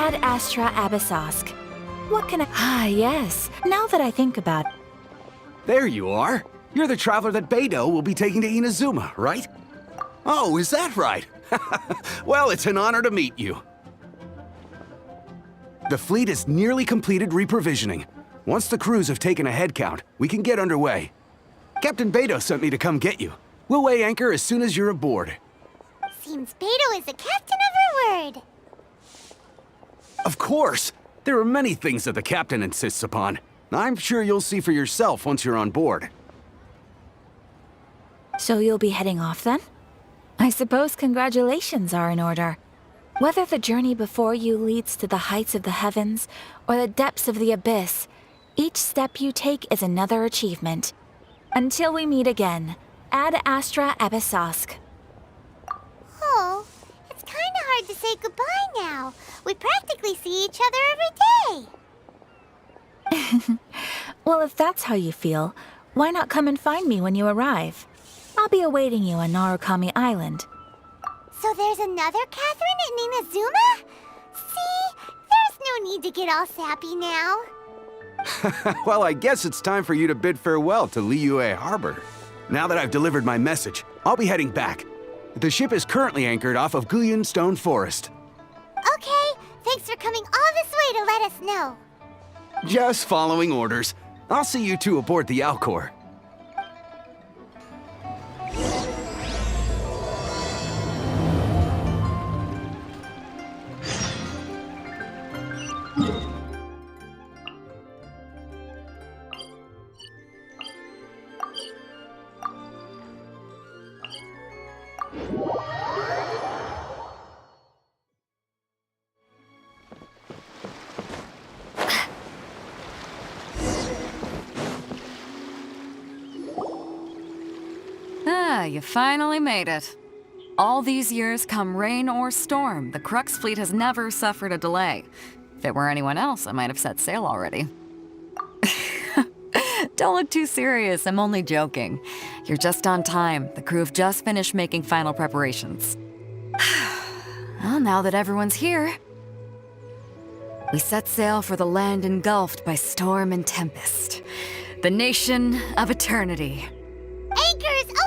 Ad Astra Abyssosk. What can I... Ah, yes. Now that I think about it. There you are. You're the traveler that Beidou will be taking to Inazuma, right? Oh, is that right? Well, it's an honor to meet you. The fleet has nearly completed reprovisioning. Once the crews have taken a head count, we can get underway. Captain Beidou sent me to come get you. We'll weigh anchor as soon as you're aboard. Seems Beidou is the captain of her word. Of course! There are many things that the captain insists upon. I'm sure you'll see for yourself once you're on board. So you'll be heading off then? I suppose congratulations are in order. Whether the journey before you leads to the heights of the heavens or the depths of the abyss, each step you take is another achievement. Until we meet again, Ad Astra Abyssosk. Oh, it's kind of hard to say goodbye now. We practically see each other every day. Well, if that's how you feel, why not come and find me when you arrive? I'll be awaiting you on Narukami Island. So there's another Catherine in Inazuma? See, there's no need to get all sappy now. Well, I guess it's time for you to bid farewell to Liyue Harbor. Now that I've delivered my message, I'll be heading back. The ship is currently anchored off of Guyun Stone Forest. Okay, thanks for coming all this way to let us know. Just following orders. I'll see you two aboard the Alcor. Ah, you finally made it. All these years, come rain or storm, the Crux fleet has never suffered a delay. If it were anyone else, I might have set sail already. Don't look too serious, I'm only joking. You're just on time. The crew have just finished making final preparations. Well, now that everyone's here, we set sail for the land engulfed by storm and tempest. The nation of eternity. Anchors away!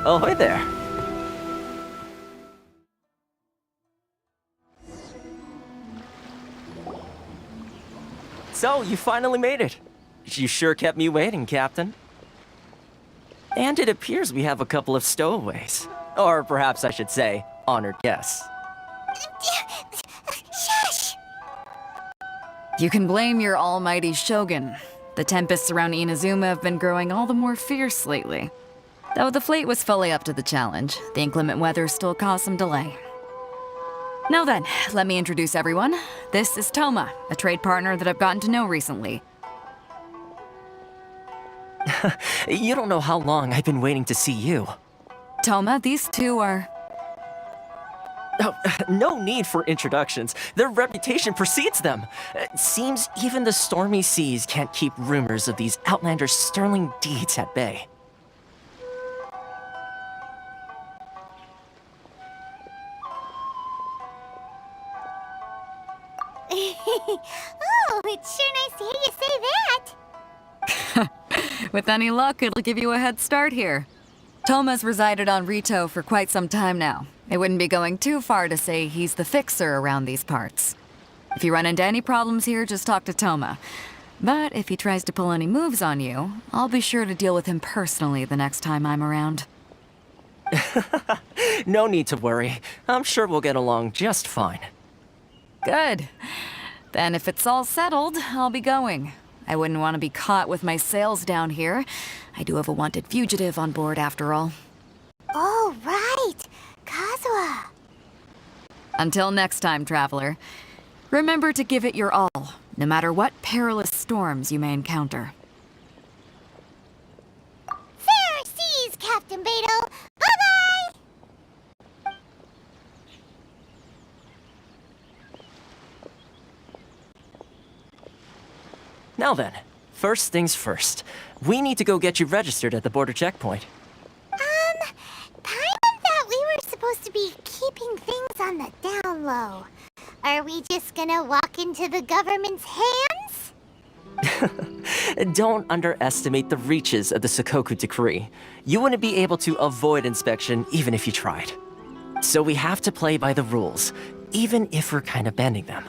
Ahoy there. So, you finally made it. You sure kept me waiting, Captain. And it appears we have a couple of stowaways. Or perhaps I should say, honored guests. Shush! You can blame your almighty Shogun. The tempests around Inazuma have been growing all the more fierce lately. Though the fleet was fully up to the challenge, the inclement weather still caused some delay. Now then, let me introduce everyone. This is Toma, a trade partner that I've gotten to know recently. You don't know how long I've been waiting to see you. Toma, these two are... Oh, no need for introductions. Their reputation precedes them. It seems even the stormy seas can't keep rumors of these Outlanders' sterling deeds at bay. Oh, it's sure nice to hear you say that. With any luck, it'll give you a head start here. Toma's resided on Rito for quite some time now. It wouldn't be going too far to say he's the fixer around these parts. If you run into any problems here, just talk to Toma. But if he tries to pull any moves on you, I'll be sure to deal with him personally the next time I'm around. No need to worry. I'm sure we'll get along just fine. Good. Then if it's all settled, I'll be going. I wouldn't want to be caught with my sails down here. I do have a wanted fugitive on board after all. Oh, right. Kazuha. Until next time, traveler. Remember to give it your all, no matter what perilous storms you may encounter. Fair seas, Captain Beto. Bye-bye! Now then, first things first. We need to go get you registered at the border checkpoint. Paimon thought we were supposed to be keeping things on the down low. Are we just gonna walk into the government's hands? Don't underestimate the reaches of the Sakoku Decree. You wouldn't be able to avoid inspection even if you tried. So we have to play by the rules, even if we're kind of bending them.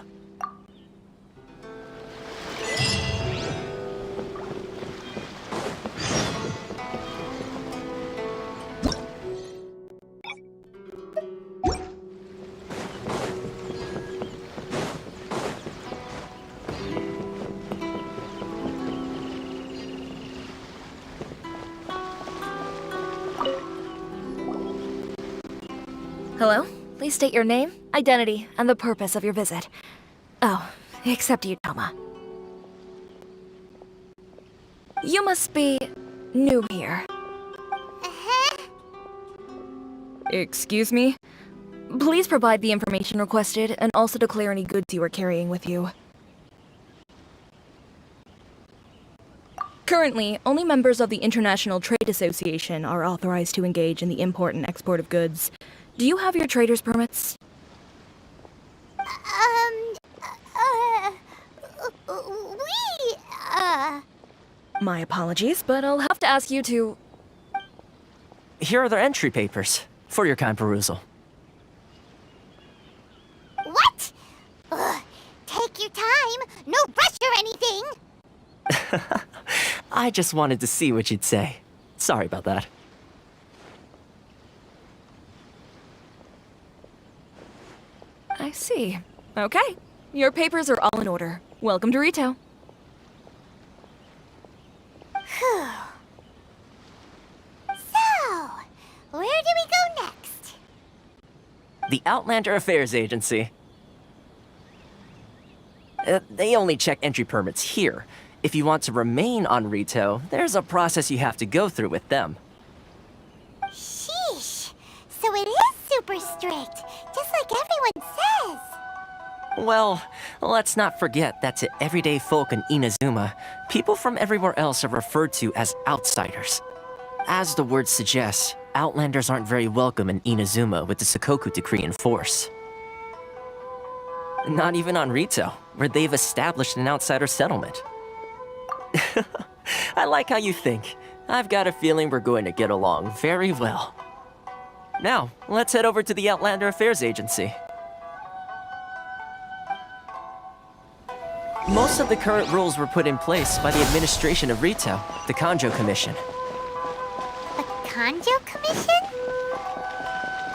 Hello? Please state your name, identity, and the purpose of your visit. Oh, except you, Toma. You must be new here. Excuse me? Please provide the information requested and also declare any goods you are carrying with you. Currently, only members of the International Trade Association are authorized to engage in the import and export of goods. Do you have your trader's permits? My apologies, but I'll have to ask you to... Here are their entry papers, for your kind perusal. What? Take your time. No rush or anything. I just wanted to see what you'd say. Sorry about that. I see. Okay. Your papers are all in order. Welcome to Rito. So, where do we go next? The Outlander Affairs Agency. They only check entry permits here. If you want to remain on Rito, there's a process you have to go through with them. Sheesh. So it is super strict, just like everyone says. Well, let's not forget that to everyday folk in Inazuma, people from everywhere else are referred to as outsiders. As the word suggests, Outlanders aren't very welcome in Inazuma with the Sakoku Decree in force. Not even on Rito, where they've established an outsider settlement. I like how you think. I've got a feeling we're going to get along very well. Now, let's head over to the Outlander Affairs Agency. Most of the current rules were put in place by the administration of Rito, the Kanjo Commission. The Kanjo Commission?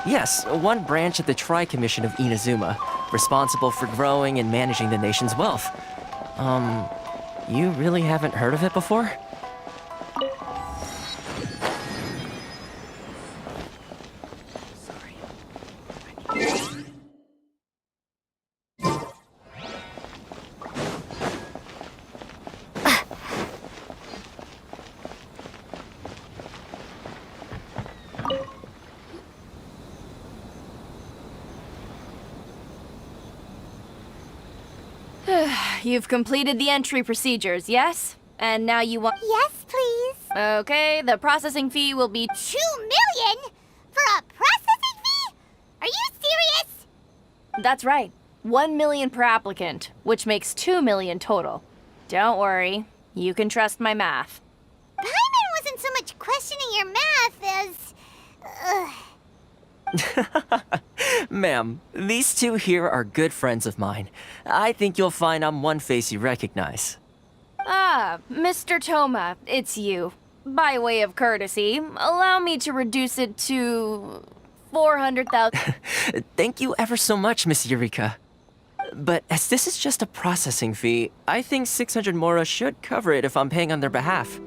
Yes, one branch of the Tri-Commission of Inazuma, responsible for growing and managing the nation's wealth. You really haven't heard of it before? You've completed the entry procedures, yes? And now you want... Yes, please. Okay, the processing fee will be... 2 million? For a processing fee? Are you serious? That's right. 1 million per applicant, which makes 2 million total. Don't worry, you can trust my math. Paimon wasn't so much questioning your math as... Ma'am, these two here are good friends of mine. I think you'll find I'm one face you recognize. Ah, Mr. Toma, it's you. By way of courtesy, allow me to reduce it to 400,000. Thank you ever so much, Miss Eureka. But as this is just a processing fee, I think 600 Mora should cover it if I'm paying on their behalf.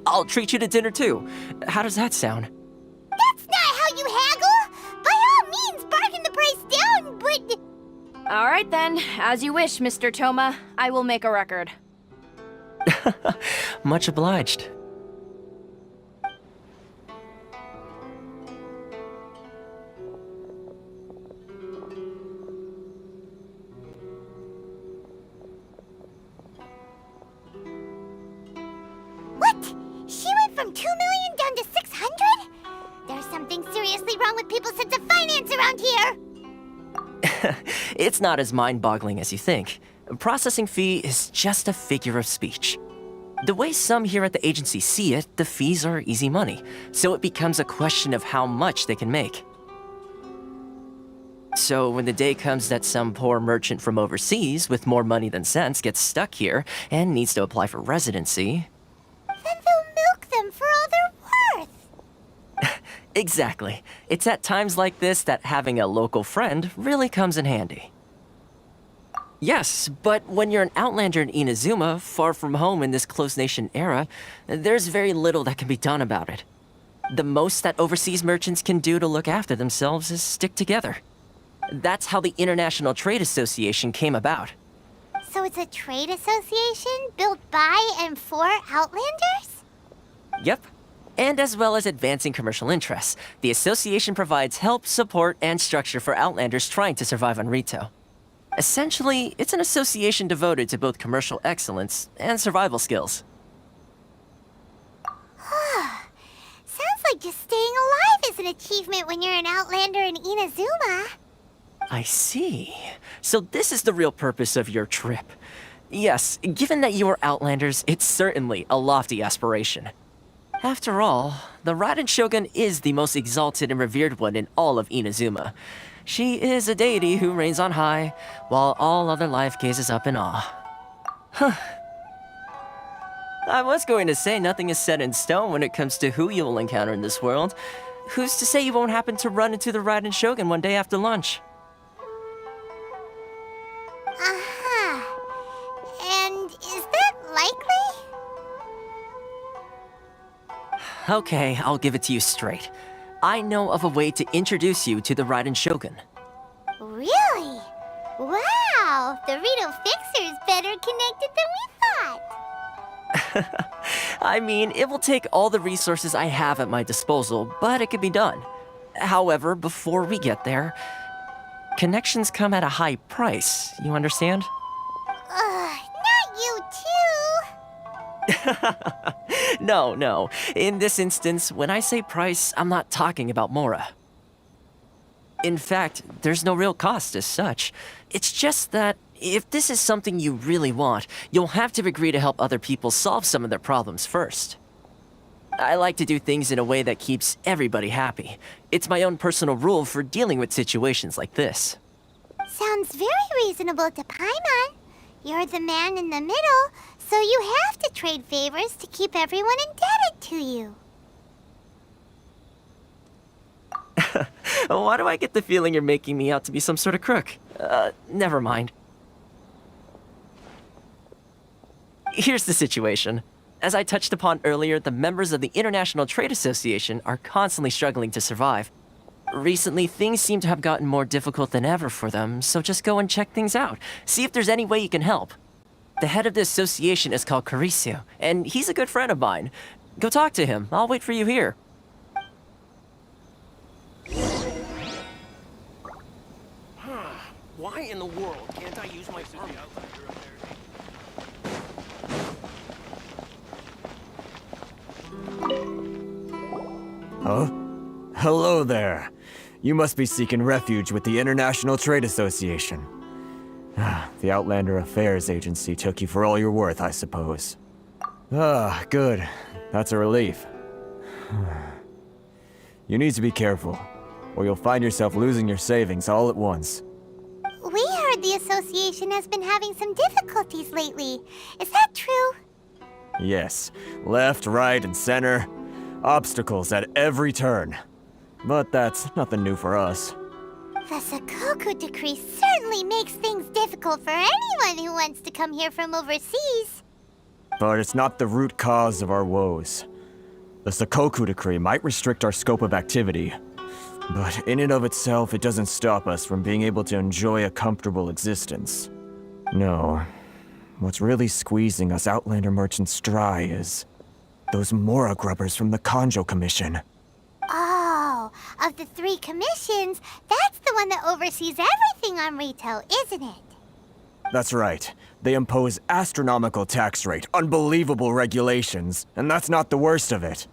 I'll treat you to dinner too. How does that sound? That's not how you haggle! By all means, bargain the price down, but... All right then, as you wish, Mr. Toma. I will make a record. Much obliged. What? She went from 2 million down to 600? There's something seriously wrong with people's sense of finance around here! It's not as mind-boggling as you think. A processing fee is just a figure of speech. The way some here at the agency see it, the fees are easy money, so it becomes a question of how much they can make. So when the day comes that some poor merchant from overseas with more money than sense gets stuck here and needs to apply for residency... Then they'll milk them for all they're worth! Exactly. It's at times like this that having a local friend really comes in handy. Yes, but when you're an outlander in Inazuma, far from home in this closed nation era, there's very little that can be done about it. The most that overseas merchants can do to look after themselves is stick together. That's how the International Trade Association came about. So it's a trade association built by and for Outlanders? Yep. And as well as advancing commercial interests, the association provides help, support, and structure for Outlanders trying to survive on Rito. Essentially, it's an association devoted to both commercial excellence and survival skills. Sounds like just staying alive is an achievement when you're an Outlander in Inazuma. I see. So this is the real purpose of your trip. Yes, given that you are Outlanders, it's certainly a lofty aspiration. After all, the Raiden Shogun is the most exalted and revered one in all of Inazuma. She is a deity who reigns on high, while all other life gazes up in awe. Huh. I was going to say nothing is set in stone when it comes to who you will encounter in this world. Who's to say you won't happen to run into the Raiden Shogun one day after lunch? And is that likely? Okay, I'll give it to you straight. I know of a way to introduce you to the Raiden Shogun. Really? Wow, the Rito Fixer's better connected than we thought. I mean, it will take all the resources I have at my disposal, but it can be done. However, before we get there, connections come at a high price, you understand? Not you too. No. In this instance, when I say price, I'm not talking about Mora. In fact, there's no real cost as such. It's just that if this is something you really want, you'll have to agree to help other people solve some of their problems first. I like to do things in a way that keeps everybody happy. It's my own personal rule for dealing with situations like this. Sounds very reasonable to Paimon. You're the man in the middle, so you have to trade favors to keep everyone indebted to you. Why do I get the feeling you're making me out to be some sort of crook? Never mind. Here's the situation. As I touched upon earlier, the members of the International Trade Association are constantly struggling to survive. Recently, things seem to have gotten more difficult than ever for them, so just go and check things out. See if there's any way you can help. The head of the association is called Caricio, and he's a good friend of mine. Go talk to him. I'll wait for you here. Why in the world can't I use my armor? Huh? Hello there. You must be seeking refuge with the International Trade Association. The Outlander Affairs Agency took you for all you're worth, I suppose. Ah, good. That's a relief. You need to be careful, or you'll find yourself losing your savings all at once. We heard the association has been having some difficulties lately. Is that true? Yes, left, right, and center. Obstacles at every turn. But that's nothing new for us. The Sakoku decree certainly makes things difficult for anyone who wants to come here from overseas. But it's not the root cause of our woes. The Sakoku decree might restrict our scope of activity, but in and of itself, it doesn't stop us from being able to enjoy a comfortable existence. No, what's really squeezing us Outlander merchants dry is those Mora grubbers from the Kanjo Commission. Oh, of the 3 commissions, that's the one that oversees everything on Rito, isn't it? That's right. They impose astronomical tax rate, unbelievable regulations, and that's not the worst of it.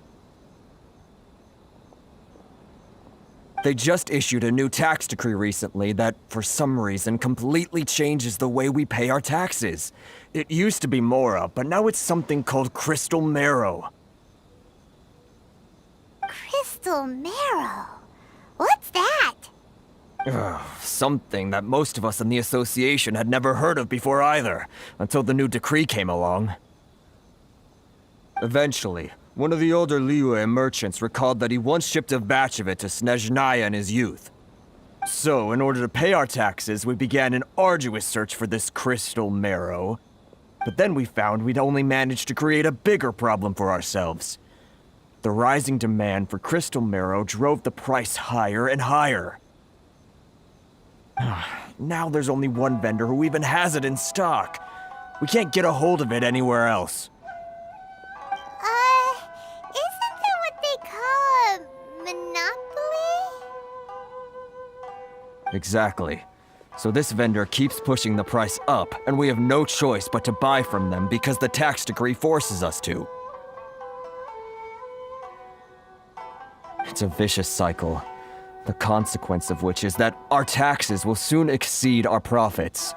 They just issued a new tax decree recently that, for some reason, completely changes the way we pay our taxes. It used to be Mora, but now it's something called Crystal Marrow. Crystal Marrow? What's that? Something that most of us in the association had never heard of before either, until the new decree came along. Eventually, one of the older Liyue merchants recalled that he once shipped a batch of it to Snezhnaya in his youth. So, in order to pay our taxes, we began an arduous search for this crystal marrow. But then we found we'd only managed to create a bigger problem for ourselves. The rising demand for crystal marrow drove the price higher and higher. Now there's only one vendor who even has it in stock. We can't get a hold of it anywhere else. Isn't that what they call a monopoly? Exactly. So this vendor keeps pushing the price up, and we have no choice but to buy from them because the tax decree forces us to. It's a vicious cycle. The consequence of which is that our taxes will soon exceed our profits.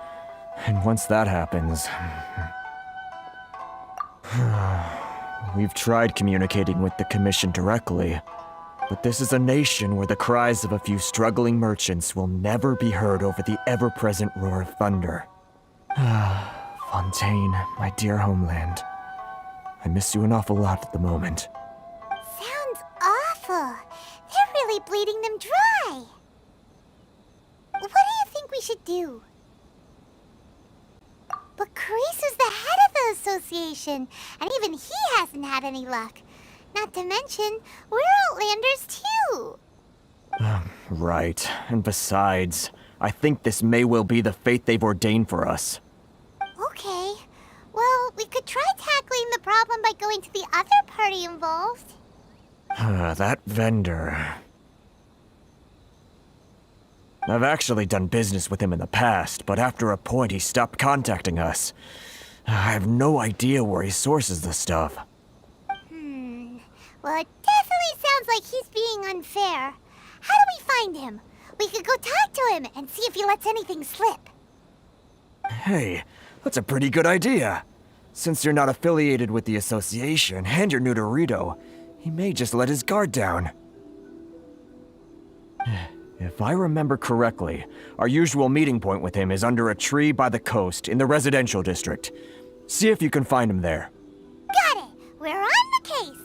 And once that happens... We've tried communicating with the Commission directly, but this is a nation where the cries of a few struggling merchants will never be heard over the ever-present roar of thunder. Fontaine, my dear homeland. I miss you an awful lot at the moment. Sounds awful. They're really bleeding them dry. What do you think we should do? But Karisu's the head of the association, and even he hasn't had any luck. Not to mention, we're Outlanders too. Right. And besides, I think this may well be the fate they've ordained for us. Okay. Well, we could try tackling the problem by going to the other party involved. That vendor... I've actually done business with him in the past, but after a point he stopped contacting us. I have no idea where he sources the stuff. Well, it definitely sounds like he's being unfair. How do we find him? We could go talk to him and see if he lets anything slip. Hey, that's a pretty good idea. Since you're not affiliated with the association and you're new to Rito, he may just let his guard down. If I remember correctly, our usual meeting point with him is under a tree by the coast in the residential district. See if you can find him there. Got it! We're on the case!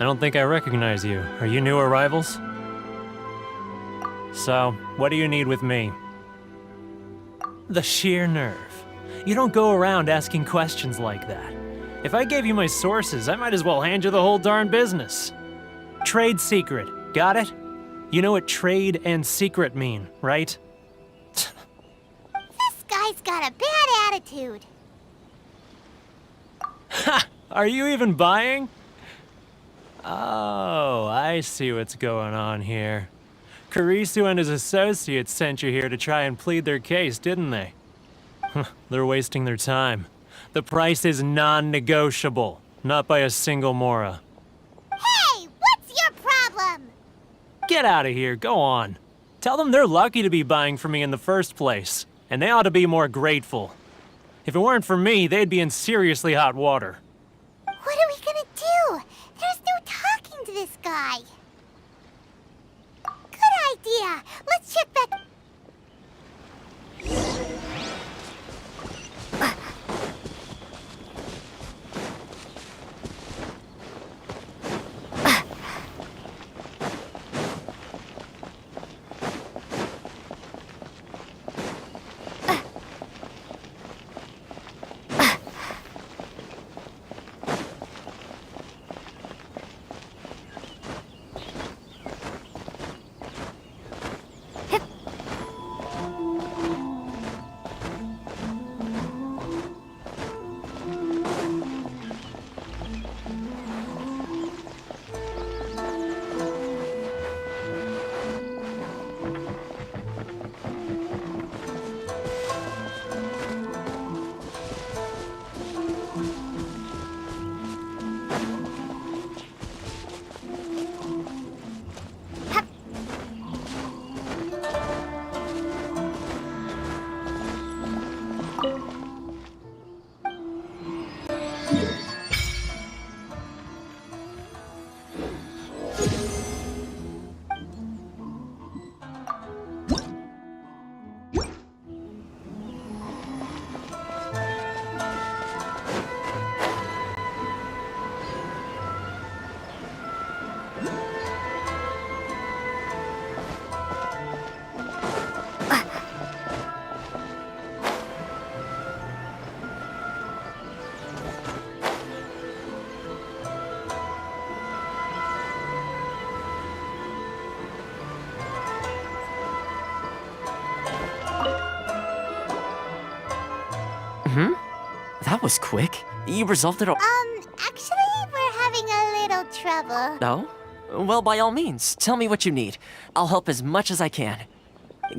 I don't think I recognize you. Are you new arrivals? So, what do you need with me? The sheer nerve. You don't go around asking questions like that. If I gave you my sources, I might as well hand you the whole darn business. Trade secret, got it? You know what trade and secret mean, right? This guy's got a bad attitude. Ha! Are you even buying? Oh, I see what's going on here. Kurisu and his associates sent you here to try and plead their case, didn't they? They're wasting their time. The price is non-negotiable, not by a single Mora. Hey, what's your problem? Get out of here, go on. Tell them they're lucky to be buying from me in the first place, and they ought to be more grateful. If it weren't for me, they'd be in seriously hot water. What are we gonna do? There's no talking to this guy. Good idea. Let's check back. That was quick. You resolved it all. Actually, we're having a little trouble. No? Well, by all means, tell me what you need. I'll help as much as I can.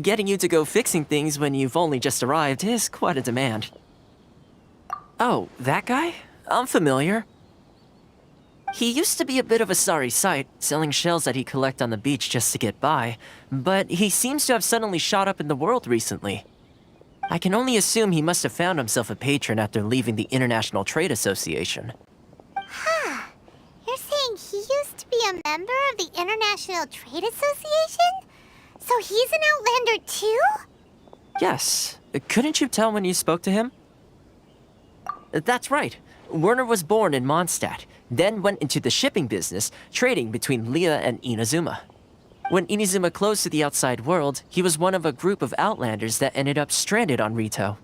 Getting you to go fixing things when you've only just arrived is quite a demand. Oh, that guy? I'm familiar. He used to be a bit of a sorry sight, selling shells that he collect on the beach just to get by, but he seems to have suddenly shot up in the world recently. I can only assume he must have found himself a patron after leaving the International Trade Association. Huh. You're saying he used to be a member of the International Trade Association? So he's an Outlander too? Yes. Couldn't you tell when you spoke to him? That's right. Werner was born in Mondstadt, then went into the shipping business, trading between Leah and Inazuma. When Inazuma closed to the outside world, he was one of a group of Outlanders that ended up stranded on Rito.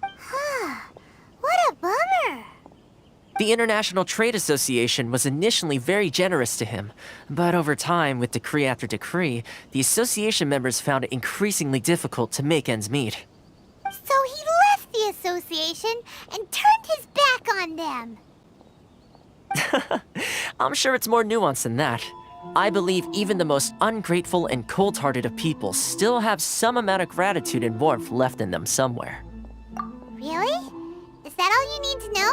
Huh. What a bummer. The International Trade Association was initially very generous to him, but over time, with decree after decree, the association members found it increasingly difficult to make ends meet. So he left the association and turned his back on them. I'm sure it's more nuanced than that. I believe even the most ungrateful and cold-hearted of people still have some amount of gratitude and warmth left in them somewhere. Really? Is that all you need to know?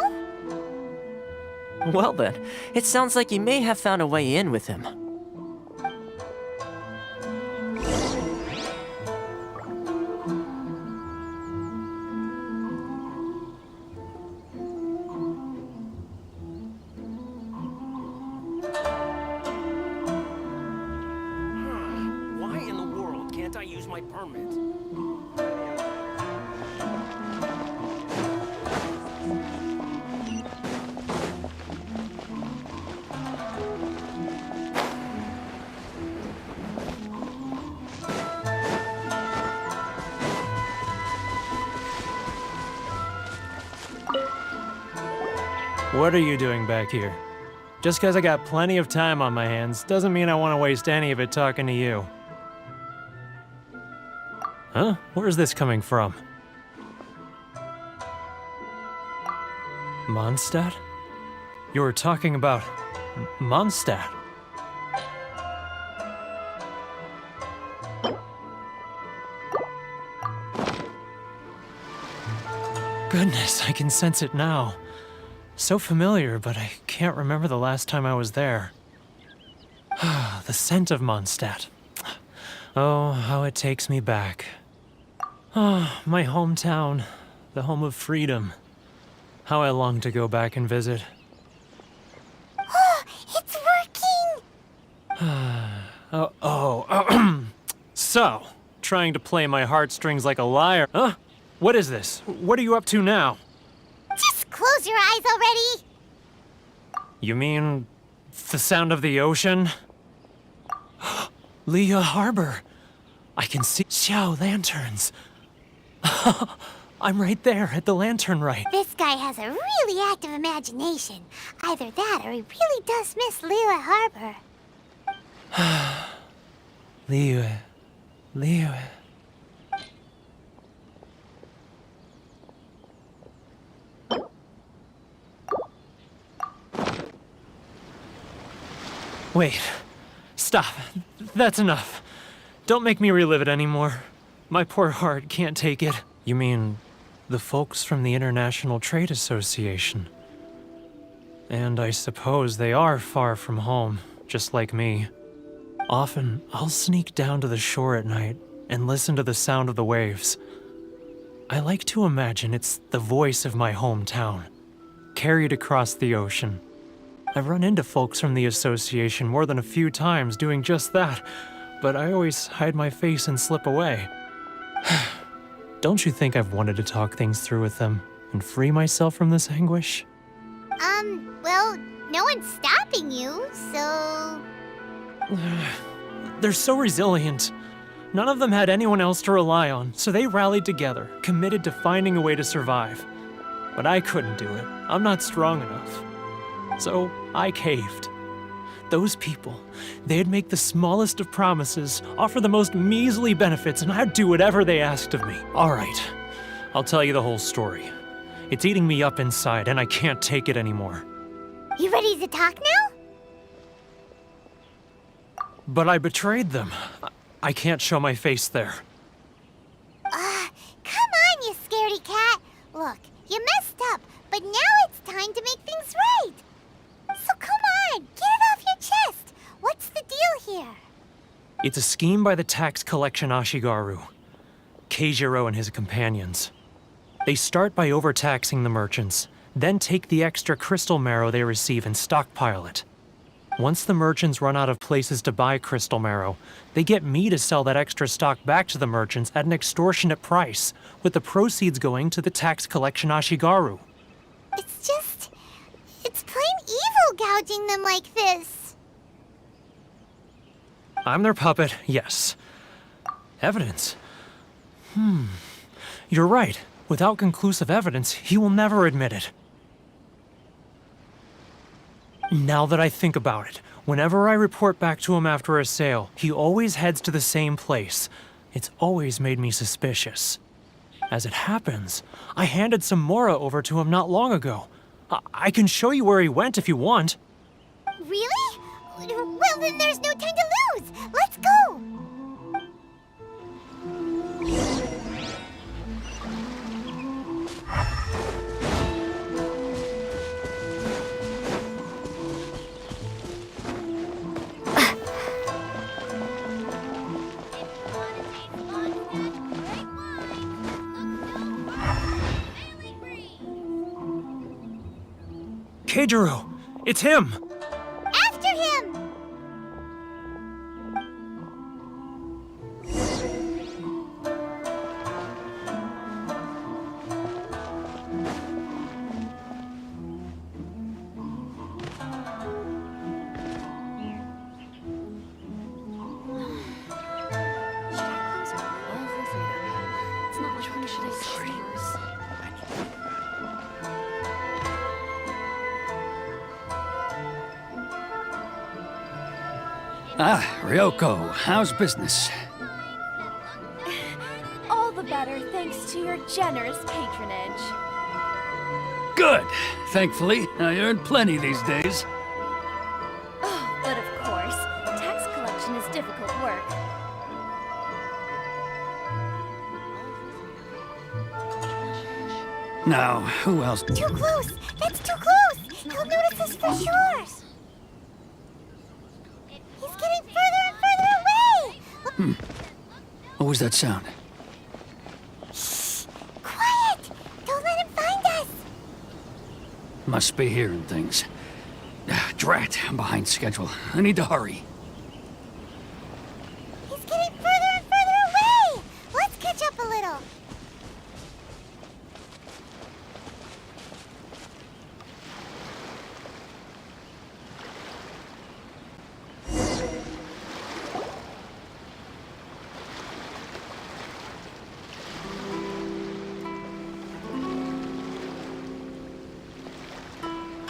Well then, it sounds like you may have found a way in with him. Why in the world can't I use my permit? What are you doing back here? Just because I got plenty of time on my hands doesn't mean I want to waste any of it talking to you. Huh? Where's this coming from? Mondstadt? You were talking about Mondstadt. Goodness, I can sense it now. So familiar, but I can't remember the last time I was there. The scent of Mondstadt. Oh, how it takes me back. Oh, my hometown, the home of freedom. How I long to go back and visit. Oh, it's working! So, trying to play my heartstrings like a liar. Huh? What is this? What are you up to now? Just close your eyes already! You mean the sound of the ocean? Liyue Harbor. I can see Xiao lanterns. I'm right there at the lantern right. This guy has a really active imagination. Either that or he really does miss Liyue Harbor. Liyue. Wait. Stop. That's enough. Don't make me relive it anymore. My poor heart can't take it. You mean the folks from the International Trade Association? And I suppose they are far from home, just like me. Often, I'll sneak down to the shore at night and listen to the sound of the waves. I like to imagine it's the voice of my hometown, carried across the ocean. I've run into folks from the association more than a few times doing just that, but I always hide my face and slip away. Don't you think I've wanted to talk things through with them and free myself from this anguish? Well, no one's stopping you, so... They're so resilient. None of them had anyone else to rely on, so they rallied together, committed to finding a way to survive. But I couldn't do it. I'm not strong enough. So I caved. Those people, they'd make the smallest of promises, offer the most measly benefits, and I'd do whatever they asked of me. All right, I'll tell you the whole story. It's eating me up inside, and I can't take it anymore. You ready to talk now? But I betrayed them. I can't show my face there. Come on, you scaredy cat. Look, you messed up, but now it's time to make things right. So come on, get it off your chest. What's the deal here? It's a scheme by the tax collection Ashigaru, Keijiro and his companions. They start by overtaxing the merchants, then take the extra crystal marrow they receive and stockpile it. Once the merchants run out of places to buy crystal marrow, they get me to sell that extra stock back to the merchants at an extortionate price, with the proceeds going to the tax collection Ashigaru. It's plain evil gouging them like this. I'm their puppet, yes. Evidence? You're right. Without conclusive evidence, he will never admit it. Now that I think about it, whenever I report back to him after a sale, he always heads to the same place. It's always made me suspicious. As it happens, I handed some Mora over to him not long ago. I can show you where he went if you want. Really? Well, then there's no time to lose. Let's go. Keijiro! It's him! After him! Ryoko, how's business? All the better thanks to your generous patronage. Good. Thankfully, I earn plenty these days. Oh, but of course, tax collection is difficult work. Now, who else? Too close! That's too close! He'll notice us for sure! He's getting further and further away! What was that sound? Shh! Quiet! Don't let him find us! Must be hearing things. Drat, I'm behind schedule. I need to hurry. He's getting further and further away! Let's catch up a little.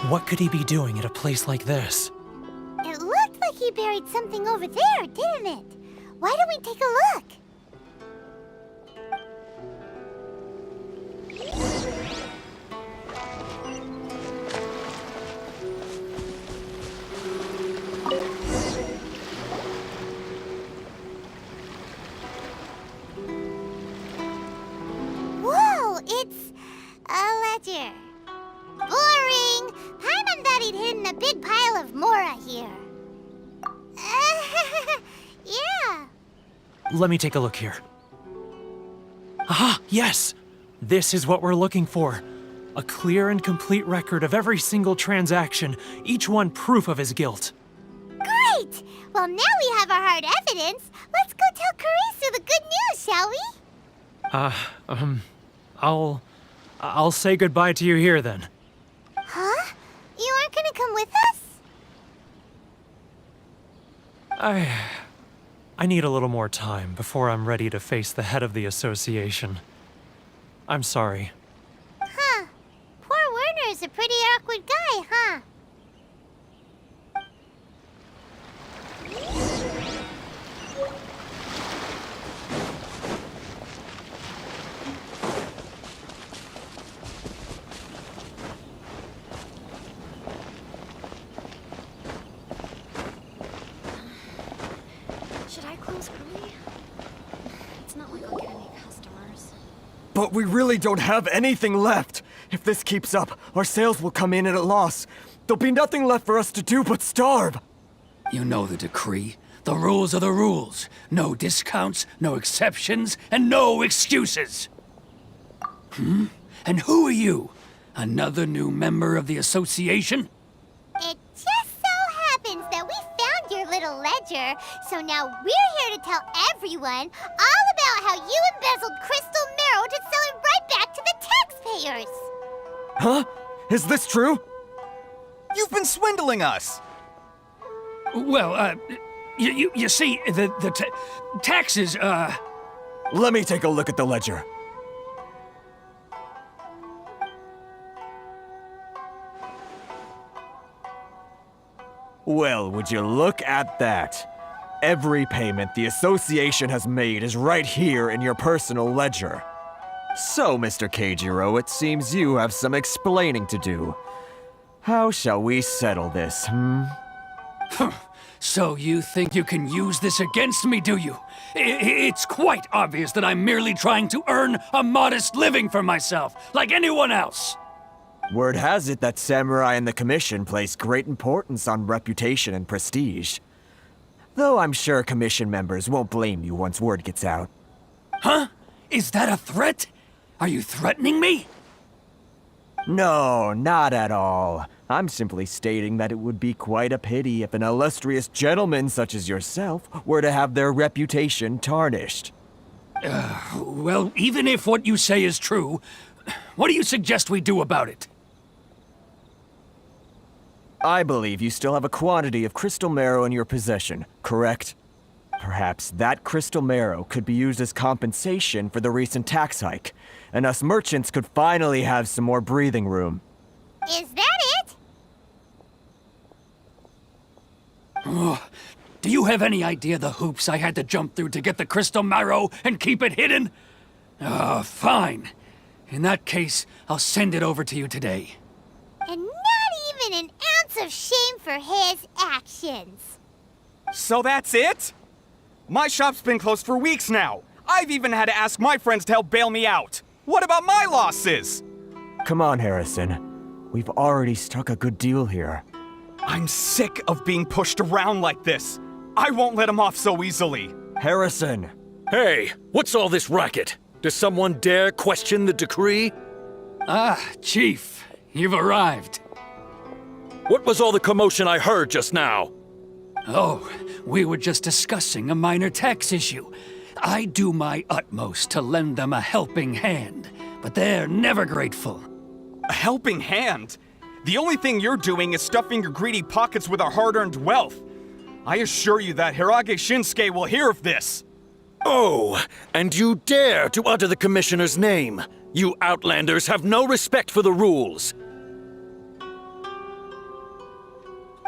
What could he be doing at a place like this? It looked like he buried something over there, didn't it? Why don't we take a look? Whoa, it's a ledger. Boring! Paimon thought he'd hidden a big pile of Mora here. Yeah. Let me take a look here. Aha! Yes! This is what we're looking for. A clear and complete record of every single transaction, each one proof of his guilt. Great! Well, now we have our hard evidence. Let's go tell Karisu the good news, shall we? I'll say goodbye to you here then. Huh? You aren't gonna come with us? I need a little more time before I'm ready to face the head of the association. I'm sorry. Huh. Poor Werner's a pretty awkward guy, huh? Should I close early? It's not like I'll get any customers. But we really don't have anything left. If this keeps up, our sales will come in at a loss. There'll be nothing left for us to do but starve. You know the decree. The rules are the rules. No discounts, no exceptions, and no excuses. And who are you? Another new member of the association? It just so happens that we found your little ledger, so now we're here to tell everyone all about how you embezzled crystal marrow to sell it right back to the taxpayers. Huh? Is this true? You've been swindling us! Well, you see, the taxes, Let me take a look at the ledger. Well, would you look at that? Every payment the association has made is right here in your personal ledger. So, Mr. Keijiro, it seems you have some explaining to do. How shall we settle this, So you think you can use this against me, do you? It's quite obvious that I'm merely trying to earn a modest living for myself, like anyone else. Word has it that Samurai and the Commission place great importance on reputation and prestige. Though I'm sure Commission members won't blame you once word gets out. Huh? Is that a threat? Are you threatening me? No, not at all. I'm simply stating that it would be quite a pity if an illustrious gentleman such as yourself were to have their reputation tarnished. Well, even if what you say is true, what do you suggest we do about it? I believe you still have a quantity of crystal marrow in your possession, correct? Perhaps that crystal marrow could be used as compensation for the recent tax hike, and us merchants could finally have some more breathing room. Is that it? Do you have any idea the hoops I had to jump through to get the crystal marrow and keep it hidden? Fine. In that case, I'll send it over to you today. And not even an ounce of shame for his actions. So that's it? My shop's been closed for weeks now. I've even had to ask my friends to help bail me out. What about my losses? Come on, Harrison. We've already struck a good deal here. I'm sick of being pushed around like this. I won't let him off so easily. Harrison! Hey, what's all this racket? Does someone dare question the decree? Ah, Chief, you've arrived. What was all the commotion I heard just now? Oh, we were just discussing a minor tax issue. I do my utmost to lend them a helping hand, but they're never grateful. A helping hand? The only thing you're doing is stuffing your greedy pockets with our hard-earned wealth. I assure you that Hirage Shinsuke will hear of this. Oh, and you dare to utter the Commissioner's name. You Outlanders have no respect for the rules.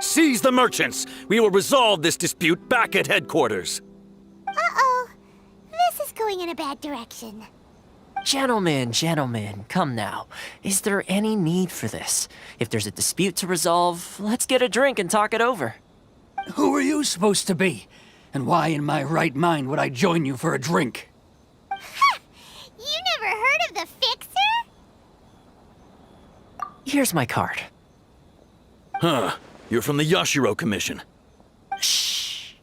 Seize the merchants. We will resolve this dispute back at headquarters. Uh-oh. This is going in a bad direction. Gentlemen, come now. Is there any need for this? If there's a dispute to resolve, let's get a drink and talk it over. Who are you supposed to be? And why in my right mind would I join you for a drink? Ha! You never heard of the Fixer? Here's my card. Huh. You're from the Yashiro Commission. Shh.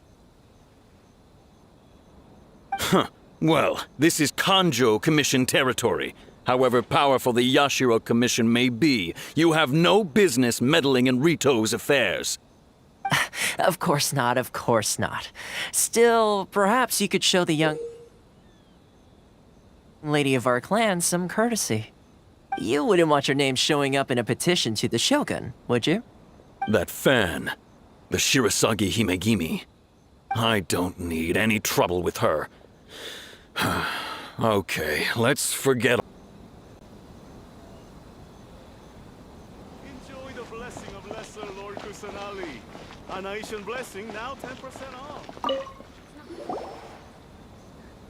Huh. Well, this is Kanjo Commission territory. However powerful the Yashiro Commission may be, you have no business meddling in Rito's affairs. Of course not, of course not. Still, perhaps you could show the young lady of our clan some courtesy. You wouldn't want your name showing up in a petition to the Shogun, would you? That fan, the Shirasagi Himegimi. I don't need any trouble with her. Okay, let's forget. Enjoy the blessing of Lesser Lord Kusanali. A nation blessing, now 10% off.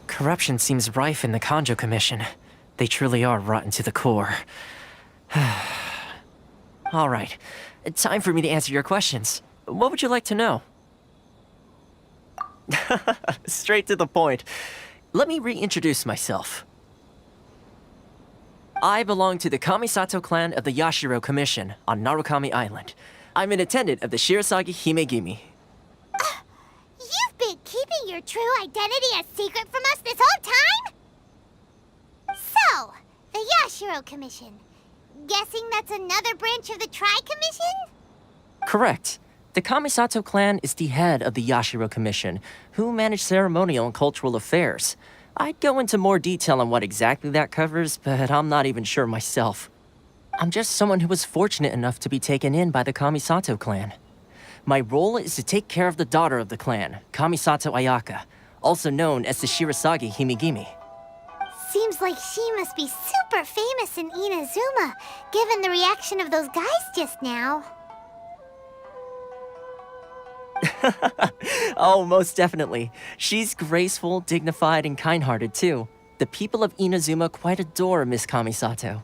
Corruption seems rife in the Kanjo Commission. They truly are rotten to the core. All right, time for me to answer your questions. What would you like to know? Straight to the point. Let me reintroduce myself. I belong to the Kamisato clan of the Yashiro Commission on Narukami Island. I'm an attendant of the Shirasagi Himegimi. You've been keeping your true identity a secret from us this whole time? So, the Yashiro Commission. Guessing that's another branch of the Tri-Commission? Correct. The Kamisato clan is the head of the Yashiro Commission, who manage ceremonial and cultural affairs. I'd go into more detail on what exactly that covers, but I'm not even sure myself. I'm just someone who was fortunate enough to be taken in by the Kamisato clan. My role is to take care of the daughter of the clan, Kamisato Ayaka, also known as the Shirasagi Himegimi. Seems like she must be super famous in Inazuma, given the reaction of those guys just now. Oh, most definitely. She's graceful, dignified, and kind-hearted, too. The people of Inazuma quite adore Miss Kamisato.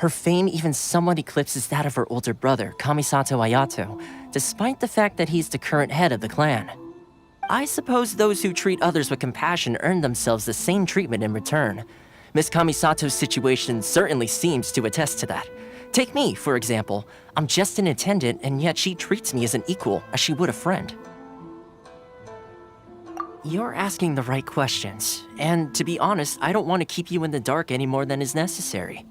Her fame even somewhat eclipses that of her older brother, Kamisato Ayato, despite the fact that he's the current head of the clan. I suppose those who treat others with compassion earn themselves the same treatment in return. Miss Kamisato's situation certainly seems to attest to that. Take me, for example. I'm just an attendant, and yet she treats me as an equal, as she would a friend. You're asking the right questions, and to be honest, I don't want to keep you in the dark any more than is necessary.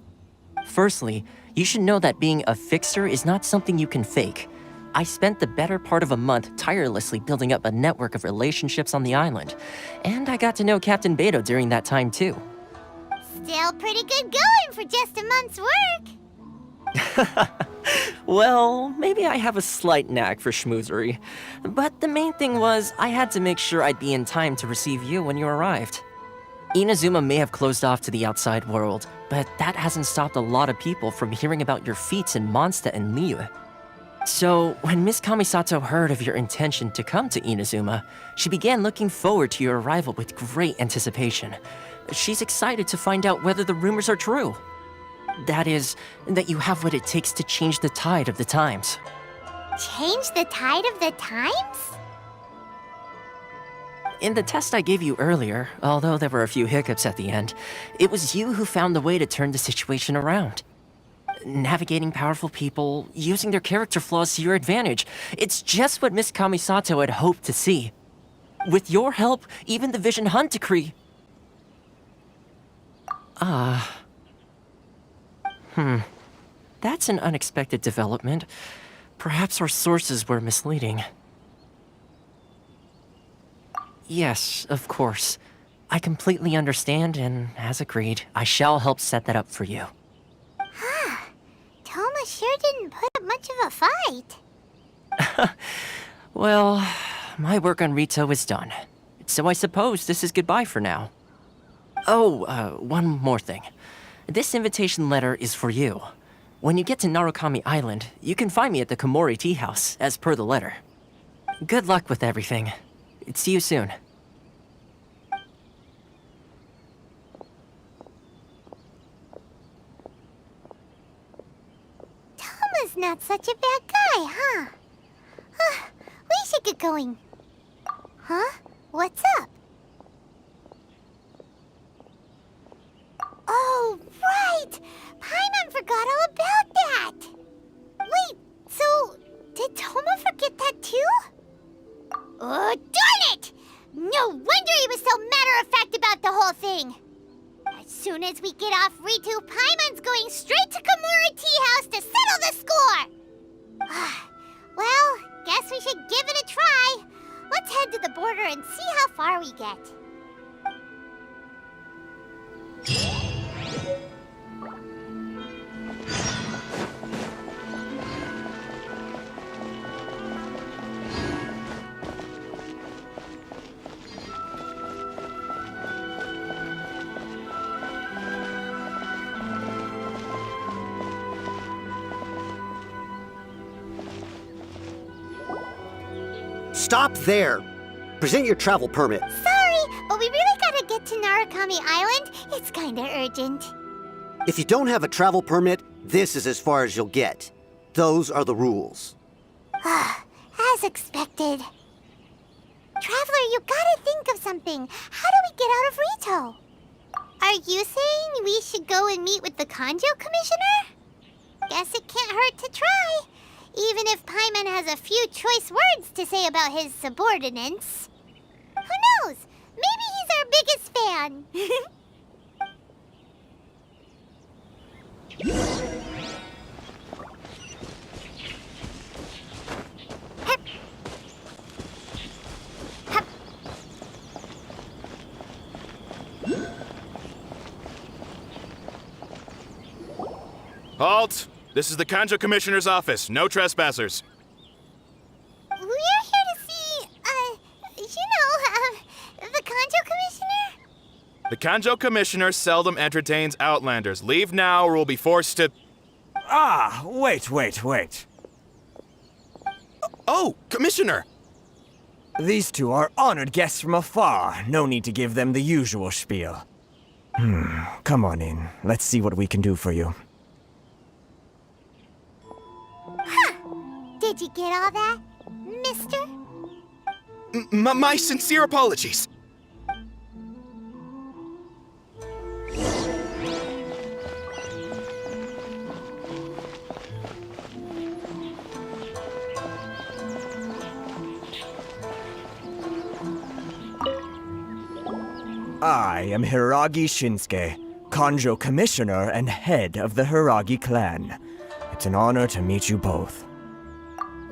Firstly, you should know that being a fixer is not something you can fake. I spent the better part of a month tirelessly building up a network of relationships on the island, and I got to know Captain Beto during that time too. Still pretty good going for just a month's work. Well, maybe I have a slight knack for schmoozery. But the main thing was, I had to make sure I'd be in time to receive you when you arrived. Inazuma may have closed off to the outside world, but that hasn't stopped a lot of people from hearing about your feats in Mondstadt and Liyue. So, when Miss Kamisato heard of your intention to come to Inazuma, she began looking forward to your arrival with great anticipation. She's excited to find out whether the rumors are true. That is, that you have what it takes to change the tide of the times. Change the tide of the times? In the test I gave you earlier, although there were a few hiccups at the end, it was you who found the way to turn the situation around. Navigating powerful people, using their character flaws to your advantage. It's just what Miss Kamisato had hoped to see. With your help, even the Vision Hunt decree... That's an unexpected development. Perhaps our sources were misleading. Yes, of course. I completely understand, and as agreed, I shall help set that up for you. Toma sure didn't put up much of a fight. Well, my work on Rito is done. So I suppose this is goodbye for now. Oh, one more thing. This invitation letter is for you. When you get to Narukami Island, you can find me at the Komori Tea House, as per the letter. Good luck with everything. See you soon. Toma's not such a bad guy, huh? We should get going. Huh? What's up? Oh, right! Paimon forgot all about that! Wait, so did Toma forget that too? Oh, darn it! No wonder he was so matter-of-fact about the whole thing! As soon as we get off Ritu, Paimon's going straight to Komori Tea House to settle the score! Well, guess we should give it a try. Let's head to the border and see how far we get. Stop there! Present your travel permit. Sorry, but we really gotta get to Narukami Island. It's kinda urgent. If you don't have a travel permit, this is as far as you'll get. Those are the rules. As expected. Traveler, you gotta think of something. How do we get out of Rito? Are you saying we should go and meet with the Kanjo Commissioner? Guess it can't hurt to try. Even if Paimon has a few choice words to say about his subordinates. Who knows? Maybe he's our biggest fan. Halt! This is the Kanjo Commissioner's office. No trespassers. We're here to see, the Kanjo Commissioner? The Kanjo Commissioner seldom entertains Outlanders. Leave now or we'll be forced to... Wait. Oh, Commissioner! These two are honored guests from afar. No need to give them the usual spiel. Come on in. Let's see what we can do for you. Did you get all that, mister? My sincere apologies. I am Hiragi Shinsuke, Kanjo Commissioner and head of the Hiragi clan. It's an honor to meet you both.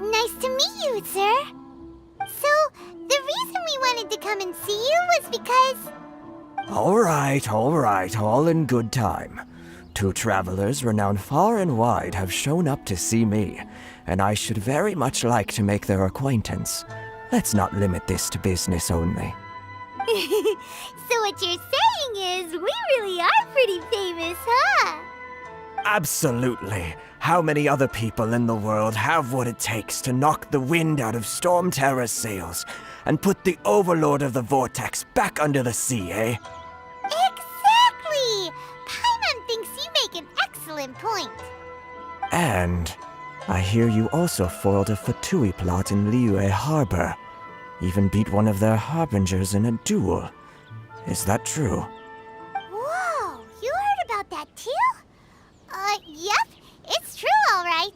Nice to meet you, sir. So, the reason we wanted to come and see you was because... All right, all in good time. Two travelers renowned far and wide have shown up to see me, and I should very much like to make their acquaintance. Let's not limit this to business only. So what you're saying is, we really are pretty famous, huh? Absolutely. How many other people in the world have what it takes to knock the wind out of Storm Terror's sails and put the Overlord of the Vortex back under the sea, eh? Exactly! Paimon thinks you make an excellent point. And I hear you also foiled a Fatui plot in Liyue Harbor. Even beat one of their harbingers in a duel. Is that true? Whoa, you heard about that too? Yep, it's true, all right.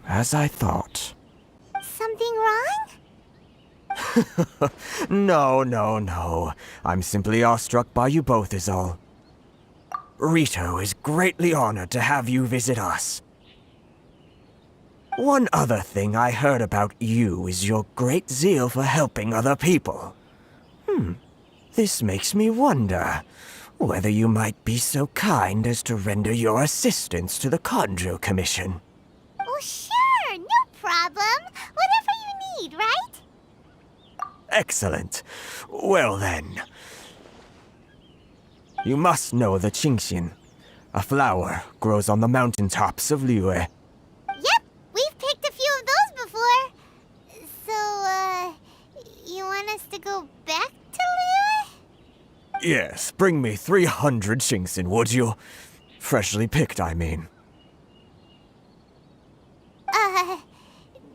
As I thought. Something wrong? No. I'm simply awestruck by you both is all. Rito is greatly honored to have you visit us. One other thing I heard about you is your great zeal for helping other people. This makes me wonder whether you might be so kind as to render your assistance to the Conjo Commission. Oh, sure, no problem. Whatever you need, right? Excellent. Well then. You must know the Qingxin. A flower grows on the mountaintops of Liyue. Yep, we've picked a few of those before. So, you want us to go back to Liyue? Yes, bring me 300 Qingxin, would you? Freshly picked, I mean.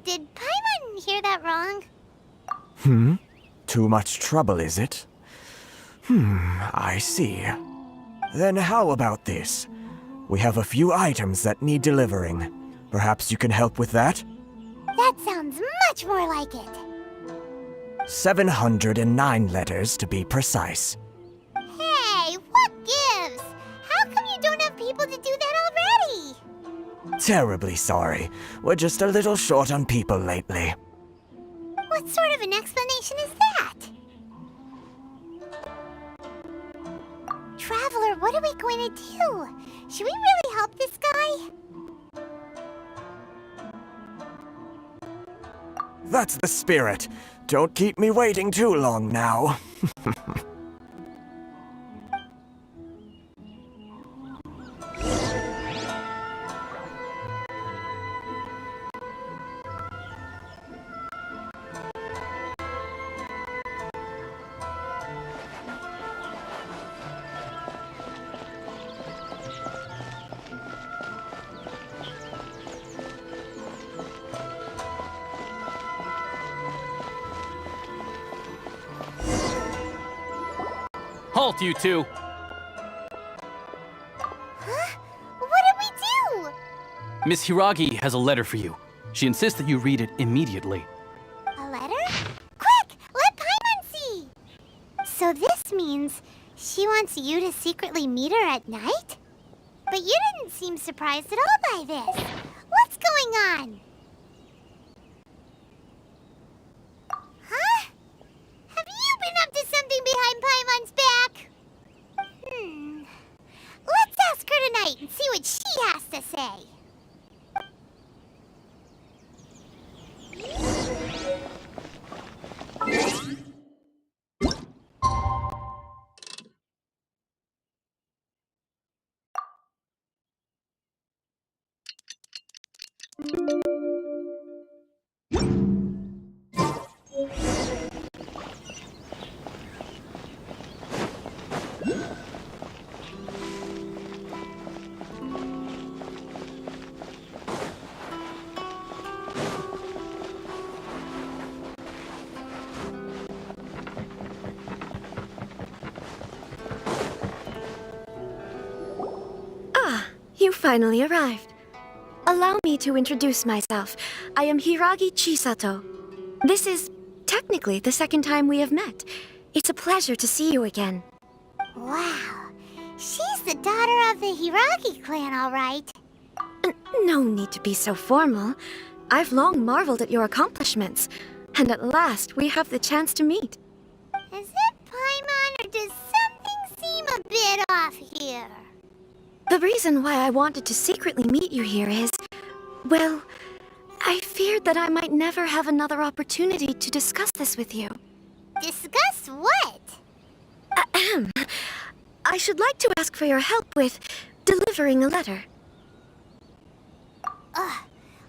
Did Paimon hear that wrong? Too much trouble, is it? I see. Then how about this? We have a few items that need delivering. Perhaps you can help with that? That sounds much more like it. 709 letters to be precise. Hey, what gives? How come you don't have people to do that already? Terribly sorry. We're just a little short on people lately. What sort of an explanation is that? Traveler, what are we going to do? Should we really help this guy? That's the spirit. Don't keep me waiting too long now. Halt, you two! Huh? What did we do? Miss Hiragi has a letter for you. She insists that you read it immediately. A letter? Quick! Let Paimon see! So this means she wants you to secretly meet her at night? But you didn't seem surprised at all by this. What's going on? Huh? Have you been up to something behind Paimon's back? Let's ask her tonight and see what she has to say. You finally arrived. Allow me to introduce myself. I am Hiragi Chisato. This is technically the second time we have met. It's a pleasure to see you again. Wow. She's the daughter of the Hiragi clan, all right. No need to be so formal. I've long marveled at your accomplishments. And at last, we have the chance to meet. Is it Paimon, or does something seem a bit off here? The reason why I wanted to secretly meet you here is, well, I feared that I might never have another opportunity to discuss this with you. Discuss what? I should like to ask for your help with delivering a letter.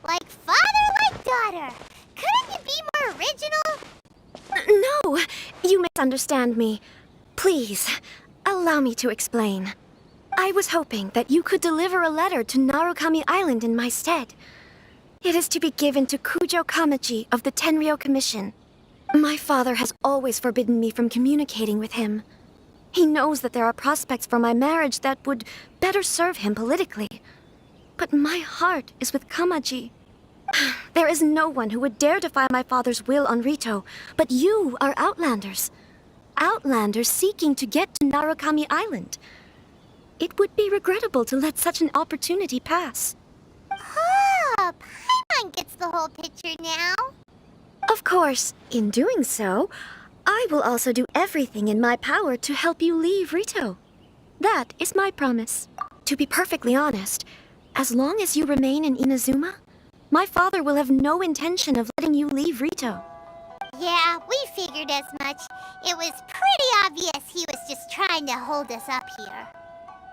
Like father, like daughter. Couldn't you be more original? No, you misunderstand me. Please, allow me to explain. I was hoping that you could deliver a letter to Narukami Island in my stead. It is to be given to Kujo Kamachi of the Tenryou Commission. My father has always forbidden me from communicating with him. He knows that there are prospects for my marriage that would better serve him politically. But my heart is with Kamachi. There is no one who would dare defy my father's will on Rito, but you are Outlanders. Outlanders seeking to get to Narukami Island. It would be regrettable to let such an opportunity pass. Oh, Paimon gets the whole picture now. Of course, in doing so, I will also do everything in my power to help you leave Rito. That is my promise. To be perfectly honest, as long as you remain in Inazuma, my father will have no intention of letting you leave Rito. Yeah, we figured as much. It was pretty obvious he was just trying to hold us up here.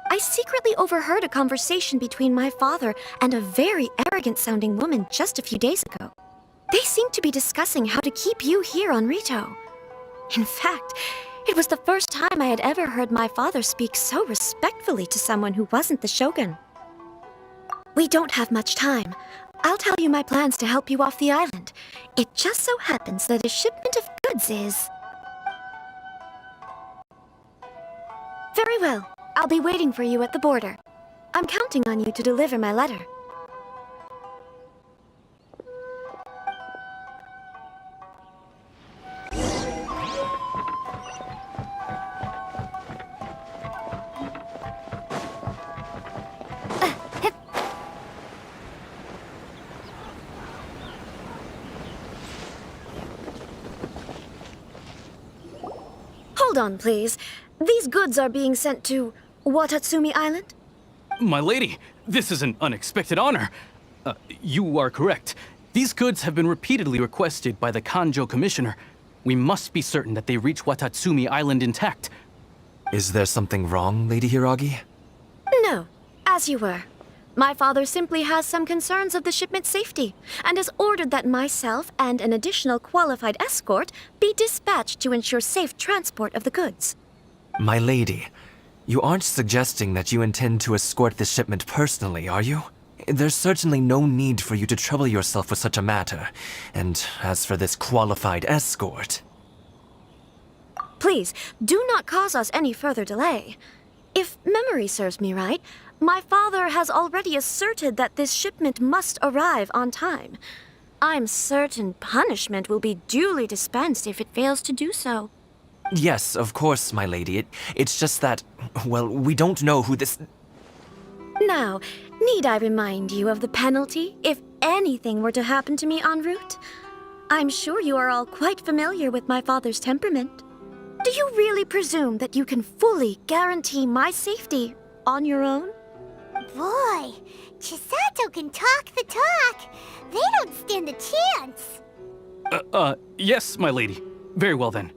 I secretly overheard a conversation between my father and a very arrogant-sounding woman just a few days ago. They seemed to be discussing how to keep you here on Rito. In fact, it was the first time I had ever heard my father speak so respectfully to someone who wasn't the shogun. We don't have much time. I'll tell you my plans to help you off the island. It just so happens that a shipment of goods is... Very well. I'll be waiting for you at the border. I'm counting on you to deliver my letter. Hold on, please. These goods are being sent to Watatsumi Island? My lady, this is an unexpected honor. You are correct. These goods have been repeatedly requested by the Kanjo Commissioner. We must be certain that they reach Watatsumi Island intact. Is there something wrong, Lady Hiragi? No, as you were. My father simply has some concerns of the shipment's safety, and has ordered that myself and an additional qualified escort be dispatched to ensure safe transport of the goods. My lady, you aren't suggesting that you intend to escort this shipment personally, are you? There's certainly no need for you to trouble yourself with such a matter. And as for this qualified escort... Please, do not cause us any further delay. If memory serves me right, my father has already asserted that this shipment must arrive on time. I'm certain punishment will be duly dispensed if it fails to do so. Yes, of course, my lady. It's just that, well, we don't know who this... Now, need I remind you of the penalty if anything were to happen to me en route? I'm sure you are all quite familiar with my father's temperament. Do you really presume that you can fully guarantee my safety on your own? Boy, Chisato can talk the talk. They don't stand a chance. Yes, my lady. Very well then.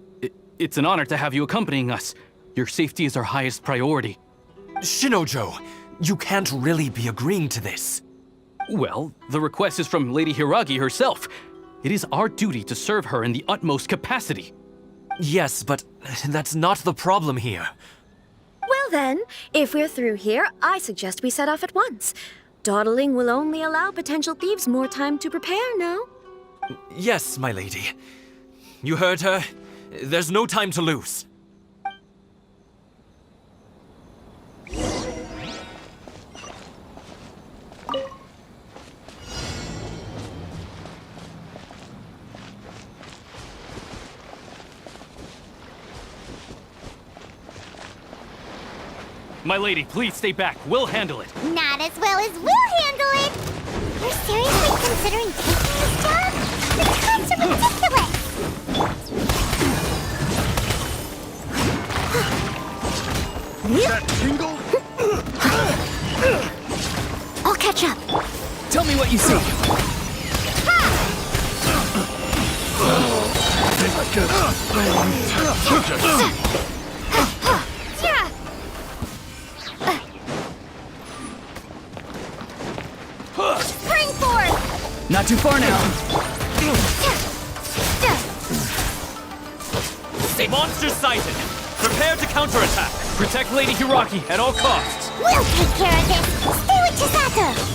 It's an honor to have you accompanying us. Your safety is our highest priority. Shinojo, you can't really be agreeing to this. Well, the request is from Lady Hiragi herself. It is our duty to serve her in the utmost capacity. Yes, but that's not the problem here. Well then, if we're through here, I suggest we set off at once. Dawdling will only allow potential thieves more time to prepare, no? Yes, my lady. You heard her. There's no time to lose. My lady, please stay back. We'll handle it. Not as well as we'll handle it. You're seriously considering taking this job? The cops are ridiculous. That tingle? I'll catch up. Tell me what you see. Not too far now. Monster sighted! Prepare to counterattack! Protect Lady Hiraki at all costs! We'll take care of this! Stay with Chisato!